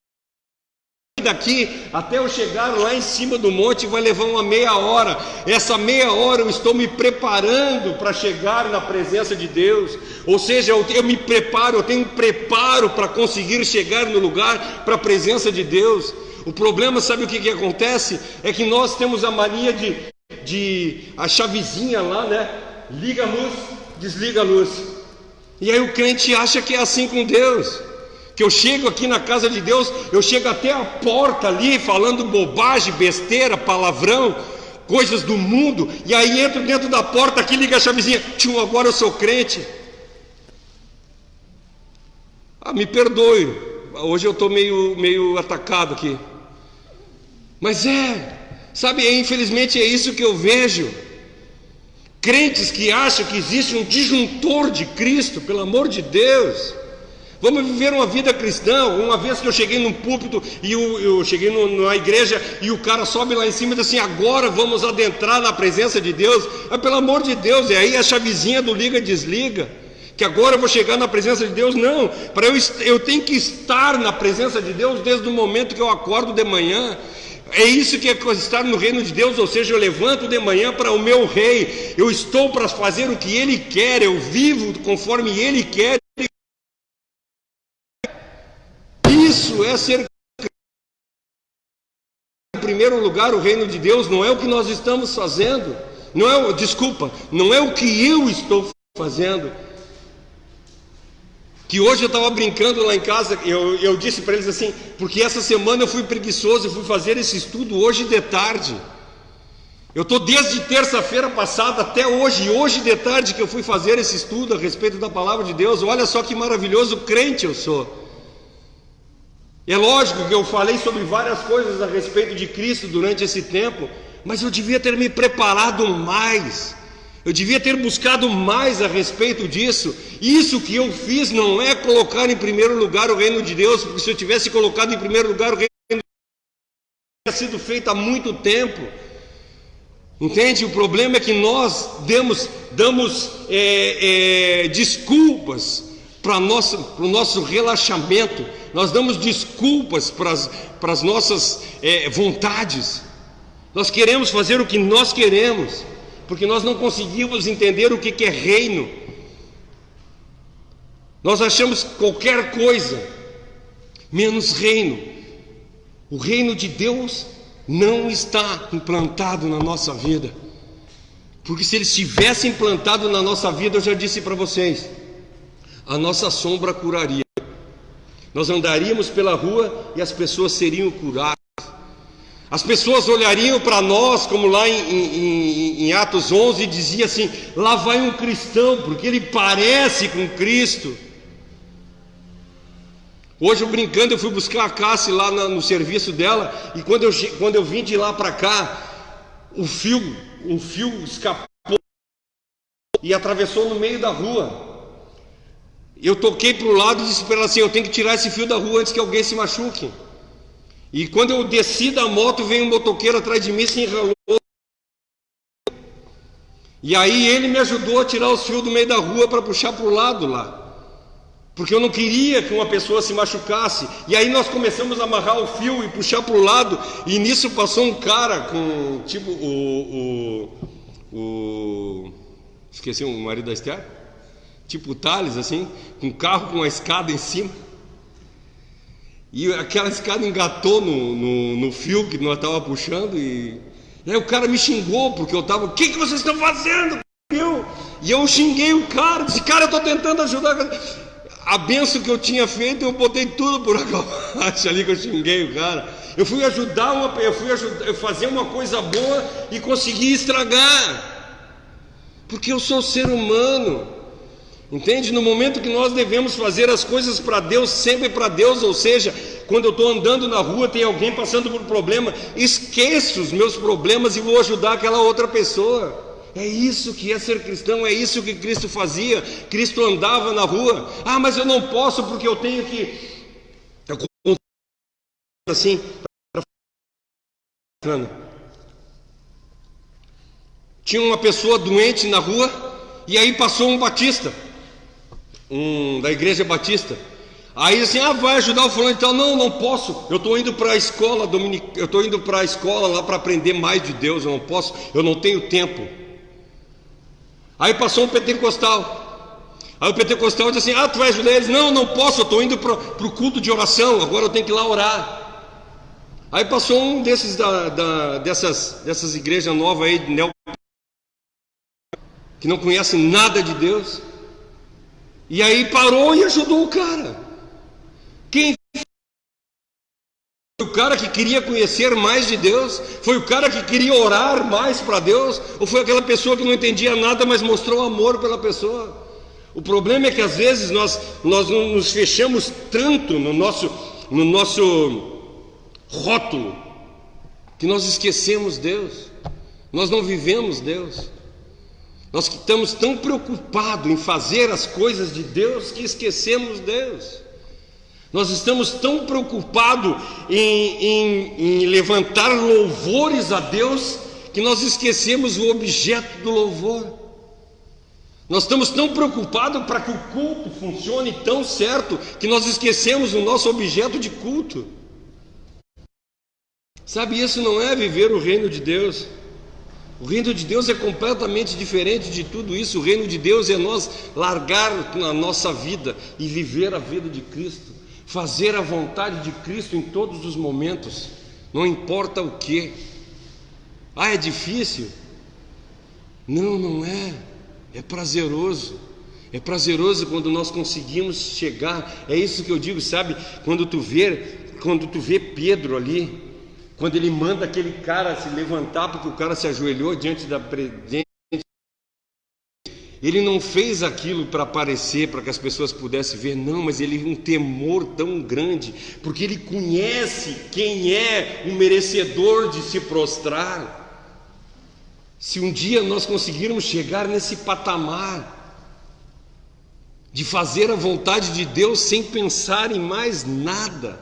daqui até eu chegar lá em cima do monte, vai levar uma meia hora. Essa meia hora eu estou me preparando para chegar na presença de Deus. Ou seja, eu me preparo, eu tenho um preparo para conseguir chegar no lugar, para a presença de Deus. O problema, sabe o que acontece? É que nós temos a mania de a chavezinha lá, né? Liga a luz, desliga a luz. E aí o crente acha que é assim com Deus. Que eu chego aqui na casa de Deus, eu chego até a porta ali, falando bobagem, besteira, palavrão, coisas do mundo, e aí entro dentro da porta aqui, liga a chavezinha, agora eu sou crente. Me perdoe, hoje eu estou meio atacado aqui. Mas sabe, infelizmente é isso que eu vejo. Crentes que acham que existe um disjuntor de Cristo, pelo amor de Deus. Vamos viver uma vida cristã. Uma vez que eu cheguei num púlpito e eu cheguei na igreja e o cara sobe lá em cima e diz assim, agora vamos adentrar na presença de Deus. Pelo amor de Deus, e aí a chavezinha do liga e desliga, que agora eu vou chegar na presença de Deus. Não, eu tenho que estar na presença de Deus desde o momento que eu acordo de manhã. É isso que é estar no reino de Deus, ou seja, eu levanto de manhã para o meu rei, eu estou para fazer o que ele quer, eu vivo conforme ele quer. Isso é ser primeiro lugar o reino de Deus, não é o que nós estamos fazendo, não é o que eu estou fazendo. Que hoje eu estava brincando lá em casa, eu disse para eles assim, porque essa semana eu fui preguiçoso, eu fui fazer esse estudo hoje de tarde. Eu estou desde terça-feira passada até hoje de tarde que eu fui fazer esse estudo a respeito da palavra de Deus. Olha só que maravilhoso crente eu sou. É lógico que eu falei sobre várias coisas a respeito de Cristo durante esse tempo, mas eu devia ter me preparado mais. Eu devia ter buscado mais a respeito disso. Isso que eu fiz não é colocar em primeiro lugar o reino de Deus, porque se eu tivesse colocado em primeiro lugar o reino de Deus, teria sido feito há muito tempo. Entende? O problema é que nós damos desculpas para o nosso relaxamento, nós damos desculpas para as nossas vontades. Nós queremos fazer o que nós queremos, porque nós não conseguimos entender o que é reino. Nós achamos qualquer coisa menos reino. O reino de Deus não está implantado na nossa vida, porque se ele estivesse implantado na nossa vida, eu já disse para vocês, a nossa sombra curaria. Nós andaríamos pela rua e as pessoas seriam curadas. As pessoas olhariam para nós, como lá em Atos 11, e dizia assim, lá vai um cristão, porque ele parece com Cristo. Hoje eu brincando, eu fui buscar a Cassi lá no serviço dela, e quando eu vim de lá para cá, um fio escapou e atravessou no meio da rua. Eu toquei para o lado e disse para ela assim, eu tenho que tirar esse fio da rua antes que alguém se machuque. E quando eu desci da moto, veio um motoqueiro atrás de mim, se enrolou. E aí ele me ajudou a tirar os fios do meio da rua para puxar para o lado lá. Porque eu não queria que uma pessoa se machucasse. E aí nós começamos a amarrar o fio e puxar para o lado. E nisso passou um cara com, tipo, esqueci o marido da Esther? Tipo o Thales, assim, com um carro com uma escada em cima. E aquela escada engatou no fio que nós estávamos puxando. E aí o cara me xingou, porque eu estava, o que vocês estão fazendo? E eu xinguei o cara, disse, cara, eu estou tentando ajudar. A benção que eu tinha feito, eu botei tudo por abaixo ali, que eu xinguei o cara. Eu fui fazer uma coisa boa e consegui estragar. Porque eu sou ser humano. Entende? No momento que nós devemos fazer as coisas para Deus, sempre para Deus, ou seja, quando eu estou andando na rua, tem alguém passando por um problema, esqueço os meus problemas e vou ajudar aquela outra pessoa. É isso que é ser cristão, é isso que Cristo fazia. Cristo andava na rua. Ah, mas eu não posso porque eu tenho que... assim, tinha uma pessoa doente na rua, e aí passou um batista, da igreja batista. Aí assim, vai ajudar o fulano e tal. Não posso, eu estou indo para a escola eu estou indo para a escola lá para aprender mais de Deus, eu não posso, eu não tenho tempo. Aí passou um pentecostal. Aí o pentecostal disse assim, tu vai ajudar eles? Não posso, eu estou indo para o culto de oração, agora eu tenho que ir lá orar. Aí passou um desses dessas igrejas novas aí, que não conhece nada de Deus. E aí parou e ajudou o cara. Quem foi o cara que queria conhecer mais de Deus? Foi o cara que queria orar mais para Deus? Ou foi aquela pessoa que não entendia nada, mas mostrou amor pela pessoa? O problema é que às vezes nós nos fechamos tanto no nosso rótulo, que nós esquecemos Deus. Nós não vivemos Deus. Nós estamos tão preocupados em fazer as coisas de Deus que esquecemos Deus. Nós estamos tão preocupados em levantar louvores a Deus que nós esquecemos o objeto do louvor. Nós estamos tão preocupados para que o culto funcione tão certo que nós esquecemos o nosso objeto de culto. Sabe, isso não é viver o reino de Deus. O reino de Deus é completamente diferente de tudo isso. O reino de Deus é nós largar a nossa vida e viver a vida de Cristo, fazer a vontade de Cristo em todos os momentos. não importa o que. Ah, é difícil? Não, não é. É prazeroso. É prazeroso quando nós conseguimos chegar. É isso que eu digo, sabe? Quando tu vê Pedro ali, quando ele manda aquele cara se levantar porque o cara se ajoelhou diante da presença. Ele não fez aquilo para aparecer, para que as pessoas pudessem ver, não, mas ele tem um temor tão grande, porque ele conhece quem é o merecedor de se prostrar. Se um dia nós conseguirmos chegar nesse patamar, de fazer a vontade de Deus sem pensar em mais nada,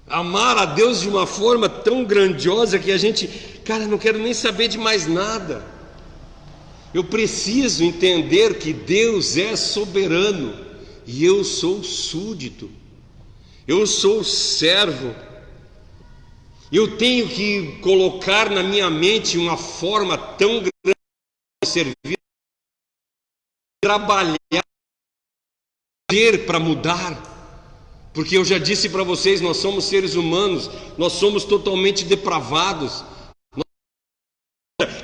amar a Deus de uma forma tão grandiosa que a gente, cara, não quero nem saber de mais nada. Eu preciso entender que Deus é soberano e eu sou súdito, eu sou servo. Eu tenho que colocar na minha mente uma forma tão grande de servir, trabalhar, para mudar, porque eu já disse para vocês, nós somos seres humanos, nós somos totalmente depravados,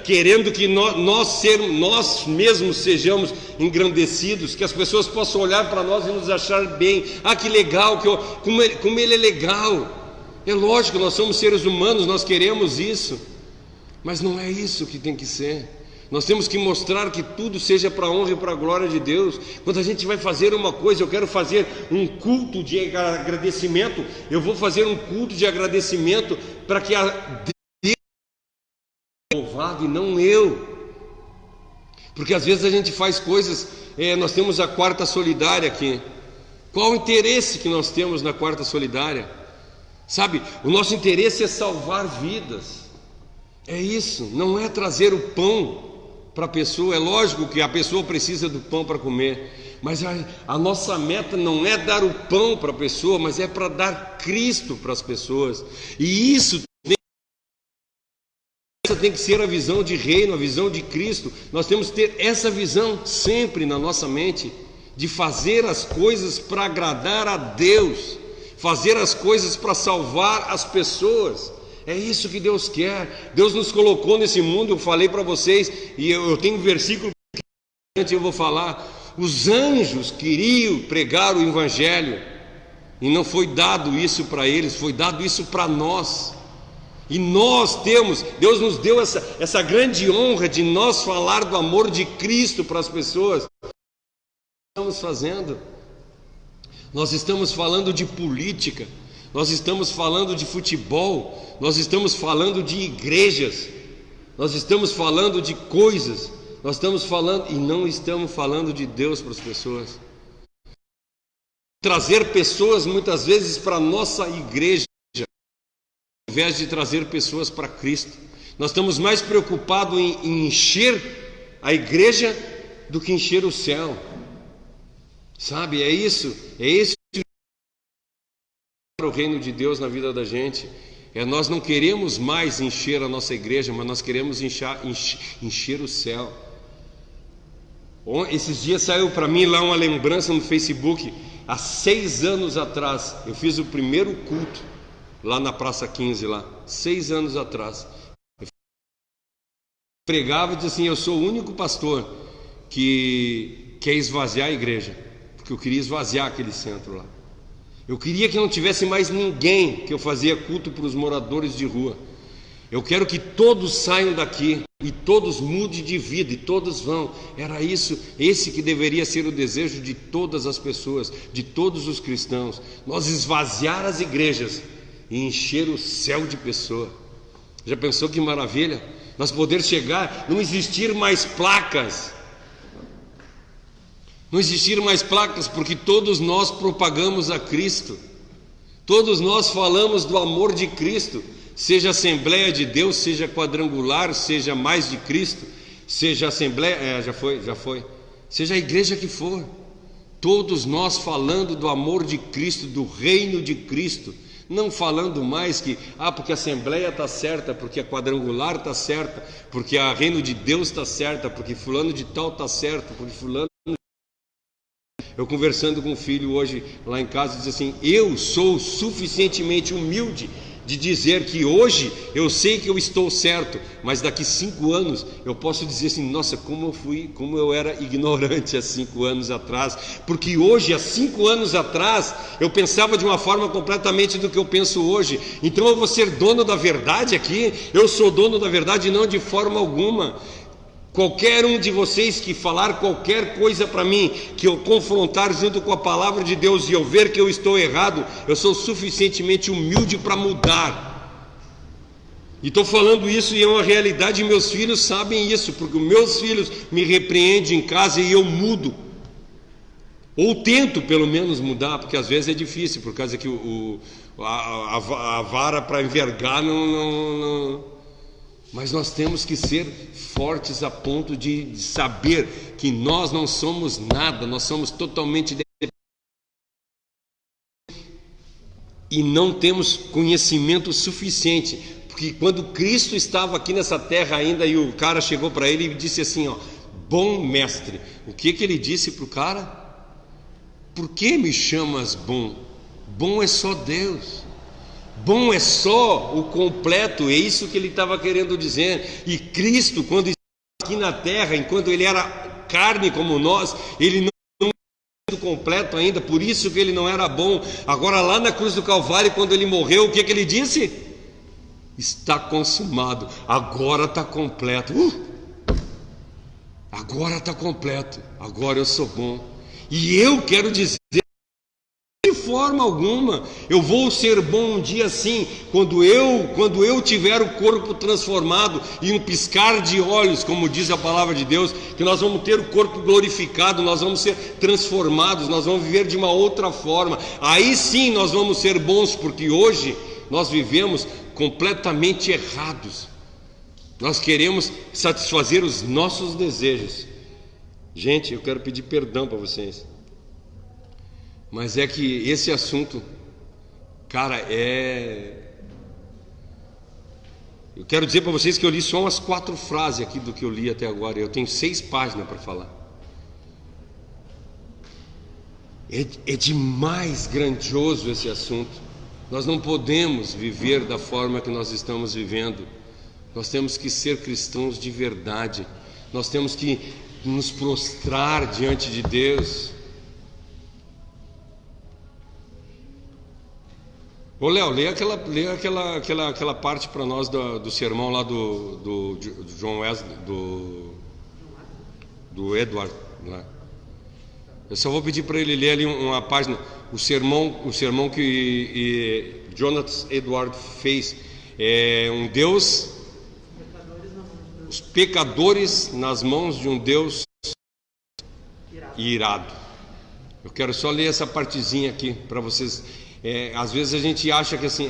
querendo que nós mesmos sejamos engrandecidos, que as pessoas possam olhar para nós e nos achar bem. Ah, que legal, como ele é legal. É lógico, nós somos seres humanos, nós queremos isso, mas não é isso que tem que ser. Nós temos que mostrar que tudo seja para a honra e para a glória de Deus. Quando a gente vai fazer uma coisa, eu quero fazer um culto de agradecimento, eu vou fazer um culto de agradecimento para que louvado e não eu, porque às vezes a gente faz coisas, nós temos a quarta solidária aqui. Qual o interesse que nós temos na quarta solidária? Sabe, o nosso interesse é salvar vidas, é isso, não é trazer o pão para a pessoa. É lógico que a pessoa precisa do pão para comer, mas a nossa meta não é dar o pão para a pessoa, mas é para dar Cristo para as pessoas. E isso tem que ser a visão de reino, a visão de Cristo. Nós temos que ter essa visão sempre na nossa mente, de fazer as coisas para agradar a Deus, fazer as coisas para salvar as pessoas. É isso que Deus quer. Deus nos colocou nesse mundo. Eu falei para vocês, e eu tenho um versículo que eu vou falar. Os anjos queriam pregar o evangelho e não foi dado isso para eles, foi dado isso para nós. E nós temos, Deus nos deu essa grande honra de nós falar do amor de Cristo para as pessoas. O que estamos fazendo? Nós estamos falando de política, nós estamos falando de futebol, nós estamos falando de igrejas, nós estamos falando de coisas, nós estamos falando e não estamos falando de Deus para as pessoas. Trazer pessoas muitas vezes para a nossa igreja, ao invés de trazer pessoas para Cristo. Nós estamos mais preocupados em encher a igreja do que encher o céu. Sabe, é isso para o reino de Deus na vida da gente. Nós não queremos mais encher a nossa igreja, mas nós queremos encher o céu. Esses dias saiu para mim lá uma lembrança no Facebook. Há 6 anos atrás eu fiz o primeiro culto lá na Praça 15 lá, 6 anos atrás. Eu pregava e dizia assim: eu sou o único pastor que quer esvaziar a igreja, porque eu queria esvaziar aquele centro lá. Eu queria que não tivesse mais ninguém, que eu fazia culto para os moradores de rua. Eu quero que todos saiam daqui e todos mudem de vida e todos vão. Era esse que deveria ser o desejo de todas as pessoas, de todos os cristãos. Nós esvaziar as igrejas e encher o céu de pessoa. Já pensou que maravilha? Nós poder chegar, não existir mais placas, porque todos nós propagamos a Cristo, todos nós falamos do amor de Cristo, seja Assembleia de Deus, seja Quadrangular, seja Mais de Cristo, seja Assembleia, já foi, seja a igreja que for, todos nós falando do amor de Cristo, do reino de Cristo. Não falando mais que, porque a Assembleia está certa, porque a Quadrangular está certa, porque a Reino de Deus está certa, porque fulano de tal está certo, porque fulano... Eu conversando com um filho hoje lá em casa, diz assim: eu sou suficientemente humilde de dizer que hoje eu sei que eu estou certo, mas daqui 5 anos eu posso dizer assim: nossa, como eu era ignorante há 5 anos atrás, porque hoje, há 5 anos atrás, eu pensava de uma forma completamente do que eu penso hoje. Então eu vou ser dono da verdade aqui? Eu sou dono da verdade? Não, de forma alguma. Qualquer um de vocês que falar qualquer coisa para mim, que eu confrontar junto com a palavra de Deus e eu ver que eu estou errado, eu sou suficientemente humilde para mudar. E estou falando isso e é uma realidade, e meus filhos sabem isso, porque os meus filhos me repreendem em casa e eu mudo. Ou tento pelo menos mudar, porque às vezes é difícil, por causa que a vara para envergar não. Mas nós temos que ser fortes a ponto de saber que nós não somos nada, nós somos totalmente dependentes e não temos conhecimento suficiente. Porque quando Cristo estava aqui nessa terra ainda, e o cara chegou para ele e disse assim, ó: bom mestre. O que ele disse para o cara? Por que me chamas bom? Bom é só Deus. Bom é só o completo, é isso que ele estava querendo dizer. E Cristo, quando estava aqui na terra, enquanto ele era carne como nós, ele não era completo ainda, por isso que ele não era bom. Agora lá na cruz do Calvário, quando ele morreu, o que ele disse? Está consumado, agora está completo. Agora está completo, agora eu sou bom. E eu quero dizer, de forma alguma eu vou ser bom um dia sim, quando eu tiver o corpo transformado em um piscar de olhos, como diz a palavra de Deus, que nós vamos ter o corpo glorificado, nós vamos ser transformados, nós vamos viver de uma outra forma. Aí sim nós vamos ser bons, porque hoje nós vivemos completamente errados. Nós queremos satisfazer os nossos desejos. Gente, eu quero pedir perdão para vocês, mas é que esse assunto, cara, eu quero dizer para vocês que eu li só umas 4 frases aqui do que eu li até agora. Eu tenho 6 páginas para falar. É demais grandioso esse assunto. Nós não podemos viver da forma que nós estamos vivendo. Nós temos que ser cristãos de verdade. Nós temos que nos prostrar diante de Deus. Ô Léo, lê aquela parte para nós do sermão lá do John Wesley, do Edward lá. Eu só vou pedir para ele ler ali uma página, o sermão que Jonathan Edward fez. É um Deus, os pecadores nas mãos de um Deus irado. Eu quero só ler essa partezinha aqui para vocês. Às vezes a gente acha que assim,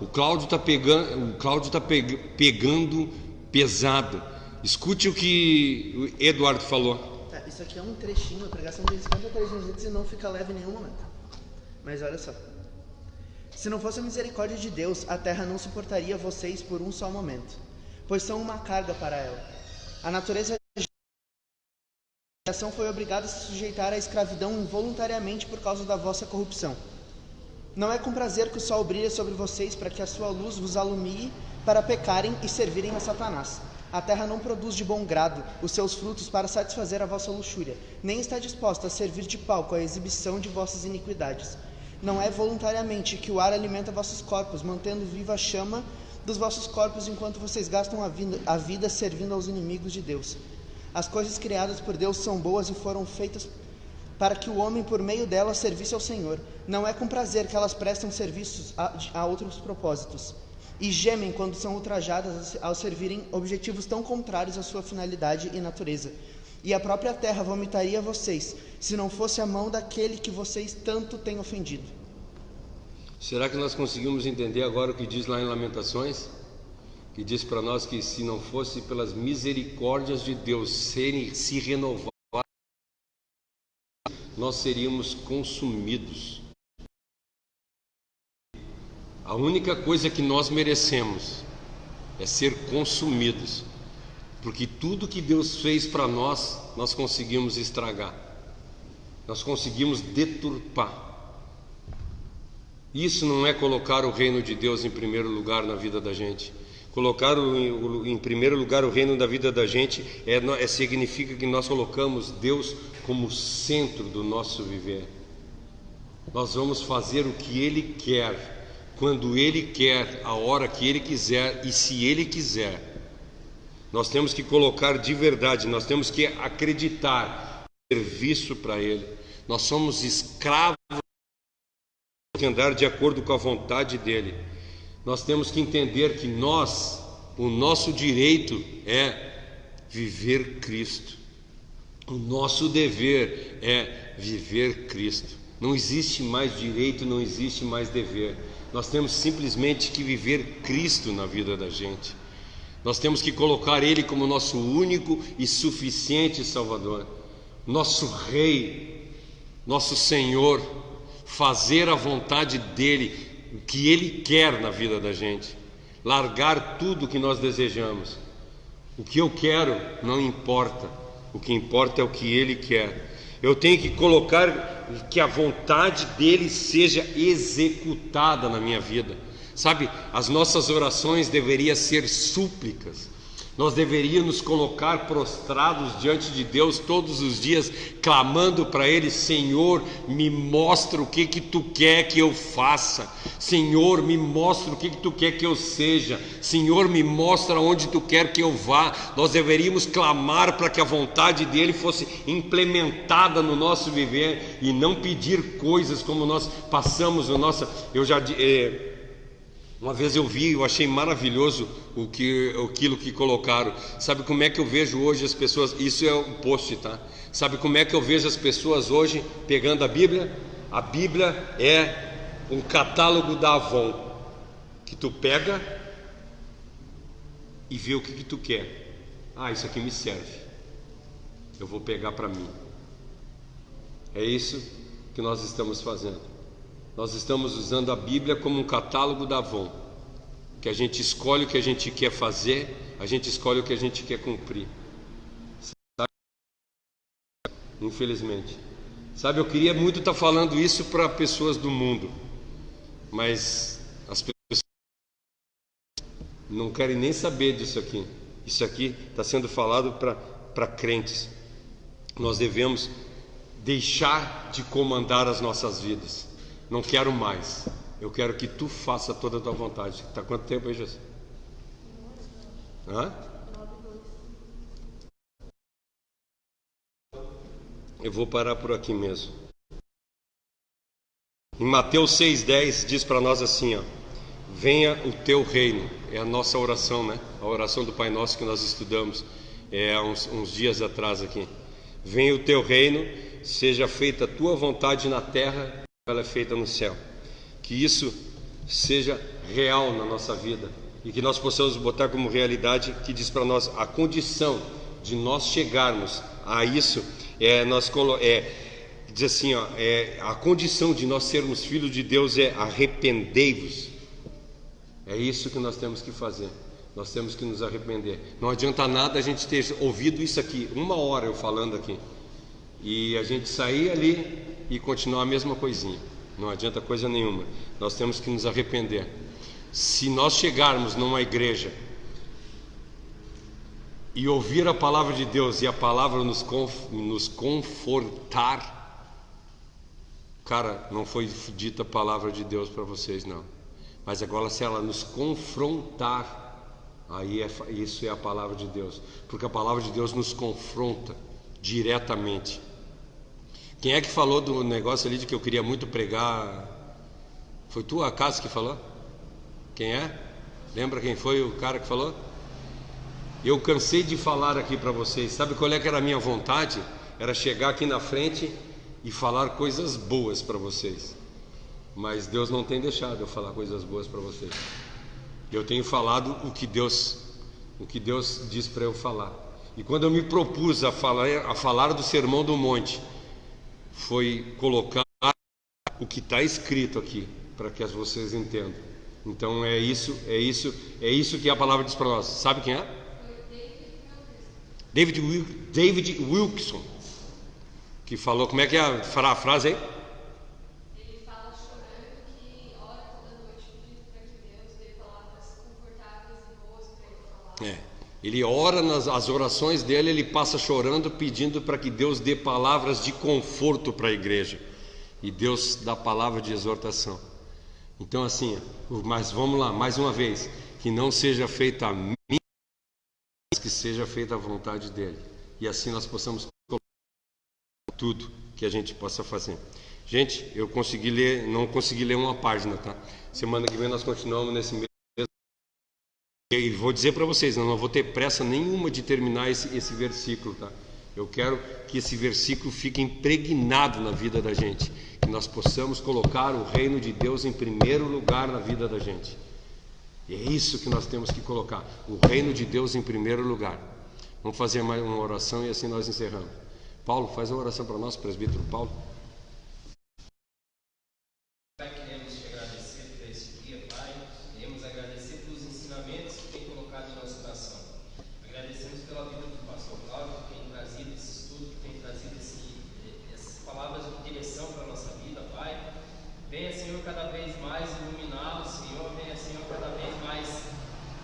o Cláudio está pegando pesado. Escute o que o Eduardo falou. Tá, isso aqui é um trechinho, a pregação de 53 minutos e não fica leve em nenhum momento. Mas olha só. Se não fosse a misericórdia de Deus, a terra não suportaria vocês por um só momento, pois são uma carga para ela. A natureza da criação foi obrigada a se sujeitar à escravidão involuntariamente por causa da vossa corrupção. Não é com prazer que o sol brilha sobre vocês para que a sua luz vos alumie para pecarem e servirem a Satanás. A terra não produz de bom grado os seus frutos para satisfazer a vossa luxúria, nem está disposta a servir de palco à exibição de vossas iniquidades. Não é voluntariamente que o ar alimenta vossos corpos, mantendo viva a chama dos vossos corpos enquanto vocês gastam a vida servindo aos inimigos de Deus. As coisas criadas por Deus são boas e foram feitas para que o homem por meio delas servisse ao Senhor. Não é com prazer que elas prestam serviços a outros propósitos, e gemem quando são ultrajadas ao servirem objetivos tão contrários à sua finalidade e natureza. E a própria terra vomitaria vocês, se não fosse a mão daquele que vocês tanto têm ofendido. Será que nós conseguimos entender agora o que diz lá em Lamentações? Que diz para nós que se não fosse pelas misericórdias de Deus se renovar, nós seríamos consumidos. A única coisa que nós merecemos é ser consumidos, porque tudo que Deus fez para nós, nós conseguimos estragar, nós conseguimos deturpar. Isso não é colocar o reino de Deus em primeiro lugar na vida da gente. Colocar em primeiro lugar o reino da vida da gente significa que nós colocamos Deus como centro do nosso viver. Nós vamos fazer o que Ele quer, quando Ele quer, a hora que Ele quiser e se Ele quiser. Nós temos que colocar de verdade, nós temos que acreditar, serviço para Ele. Nós somos escravos, de andar de acordo com a vontade dEle. Nós temos que entender que o nosso direito é viver Cristo. O nosso dever é viver Cristo. Não existe mais direito, não existe mais dever. Nós temos simplesmente que viver Cristo na vida da gente. Nós temos que colocar Ele como nosso único e suficiente Salvador, nosso Rei, nosso Senhor, fazer a vontade dEle, o que Ele quer na vida da gente, largar tudo o que nós desejamos. O que eu quero não importa, o que importa é o que Ele quer. Eu tenho que colocar que a vontade dEle seja executada na minha vida. Sabe, as nossas orações deveriam ser súplicas. Nós deveríamos colocar prostrados diante de Deus todos os dias, clamando para Ele: Senhor, me mostra o que Tu quer que eu faça. Senhor, me mostra o que Tu quer que eu seja. Senhor, me mostra onde Tu quer que eu vá. Nós deveríamos clamar para que a vontade dEle fosse implementada no nosso viver e não pedir coisas como nós passamos no nosso... Uma vez eu achei maravilhoso aquilo que colocaram. Sabe como é que eu vejo hoje as pessoas? Isso é um post, tá? Sabe como é que eu vejo as pessoas hoje pegando a Bíblia? A Bíblia é um catálogo da Avon, que tu pega e vê o que tu quer. Ah, isso aqui me serve, eu vou pegar para mim. É isso que nós estamos fazendo. Nós estamos usando a Bíblia como um catálogo da Avon, que a gente escolhe o que a gente quer fazer, a gente escolhe o que a gente quer cumprir. Sabe? Infelizmente. Sabe, eu queria muito estar falando isso para pessoas do mundo, mas as pessoas não querem nem saber disso aqui. Isso aqui está sendo falado para crentes. Nós devemos deixar de comandar as nossas vidas. Não quero mais, eu quero que Tu faça toda a Tua vontade. Está quanto tempo aí, Jesus? Hã? Eu vou parar por aqui mesmo. Em Mateus 6,10 diz para nós assim, ó: venha o Teu reino. É a nossa oração, né? A oração do Pai Nosso que nós estudamos há uns dias atrás aqui. Venha o Teu reino, seja feita a Tua vontade na terra, ela é feita no céu. Que isso seja real na nossa vida e que nós possamos botar como realidade, que diz para nós a condição de nós chegarmos a isso diz assim, ó, a condição de nós sermos filhos de Deus é: arrependei-vos. É isso que nós temos que fazer. Nós temos que nos arrepender. Não adianta nada a gente ter ouvido isso aqui, 1 hora eu falando aqui, e a gente sair ali e continuar a mesma coisinha. Não adianta coisa nenhuma. Nós temos que nos arrepender. Se nós chegarmos numa igreja e ouvir a palavra de Deus e a palavra nos confortar, cara, não foi dita a palavra de Deus para vocês, não. Mas agora, se ela nos confrontar, aí isso é a palavra de Deus, porque a palavra de Deus nos confronta diretamente. Quem é que falou do negócio ali de que eu queria muito pregar? Foi tu, acaso, que falou? Quem é? Lembra quem foi o cara que falou? Eu cansei de falar aqui para vocês. Sabe qual é que era a minha vontade? Era chegar aqui na frente e falar coisas boas para vocês. Mas Deus não tem deixado eu falar coisas boas para vocês. Eu tenho falado o que Deus diz para eu falar. E quando eu me propus a falar do Sermão do Monte, foi colocar o que está escrito aqui, para que vocês entendam. Então é isso que a palavra diz para nós. Sabe quem é? David Wilkerson, que falou. Como é que é a frase aí? Ele fala chorando que Ele ora, as orações dele, ele passa chorando, pedindo para que Deus dê palavras de conforto para a igreja. E Deus dá palavra de exortação. Então assim, mas vamos lá, mais uma vez, que não seja feita a minha, mas que seja feita a vontade dele. E assim nós possamos colocar tudo que a gente possa fazer. Gente, eu consegui ler, não consegui ler uma página, tá? Semana que vem nós continuamos nesse mesmo. E vou dizer para vocês, não vou ter pressa nenhuma de terminar esse versículo, tá? Eu quero que esse versículo fique impregnado na vida da gente, que nós possamos colocar o reino de Deus em primeiro lugar na vida da gente. E é isso que nós temos que colocar, o reino de Deus em primeiro lugar. Vamos fazer mais uma oração e assim nós encerramos. Paulo, faz uma oração para nós, presbítero Paulo. Pai, queremos te agradecer por esse dia, Pai. Queremos agradecer pelos ensinamentos que tem colocado em nosso coração. Agradecemos pela vida do pastor Cláudio, que tem trazido esse estudo, que tem trazido essas palavras de direção para a nossa vida, Pai. Venha, Senhor, cada vez mais iluminá-lo, Senhor. Venha, Senhor, cada vez mais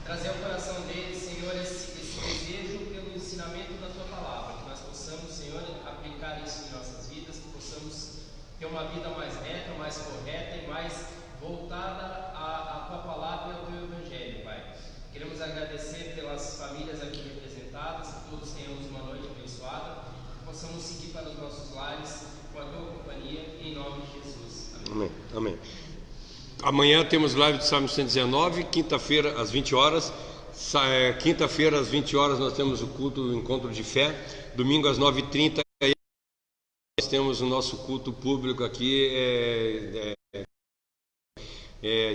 trazer ao coração dele, Senhor, esse desejo pelo ensinamento da tua palavra. Que nós possamos, Senhor, aplicar isso em nossas vidas, que possamos ter uma vida mais reta, mais correta e mais voltada à tua palavra e ao teu evangelho, Pai. Queremos agradecer pelas famílias aqui representadas, que todos tenhamos uma noite abençoada, que possamos seguir para os nossos lares com a tua companhia, em nome de Jesus. Amém. Amém. Amanhã temos live do Salmo 119, quinta-feira às 20 horas. Quinta-feira às 20 horas nós temos o culto, o encontro de fé. Domingo às 9h30 nós temos o nosso culto público aqui.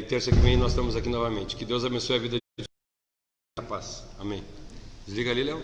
Terça que vem nós estamos aqui novamente. Que Deus abençoe a vida de todos. Paz. Amém. Desliga ali, Léo.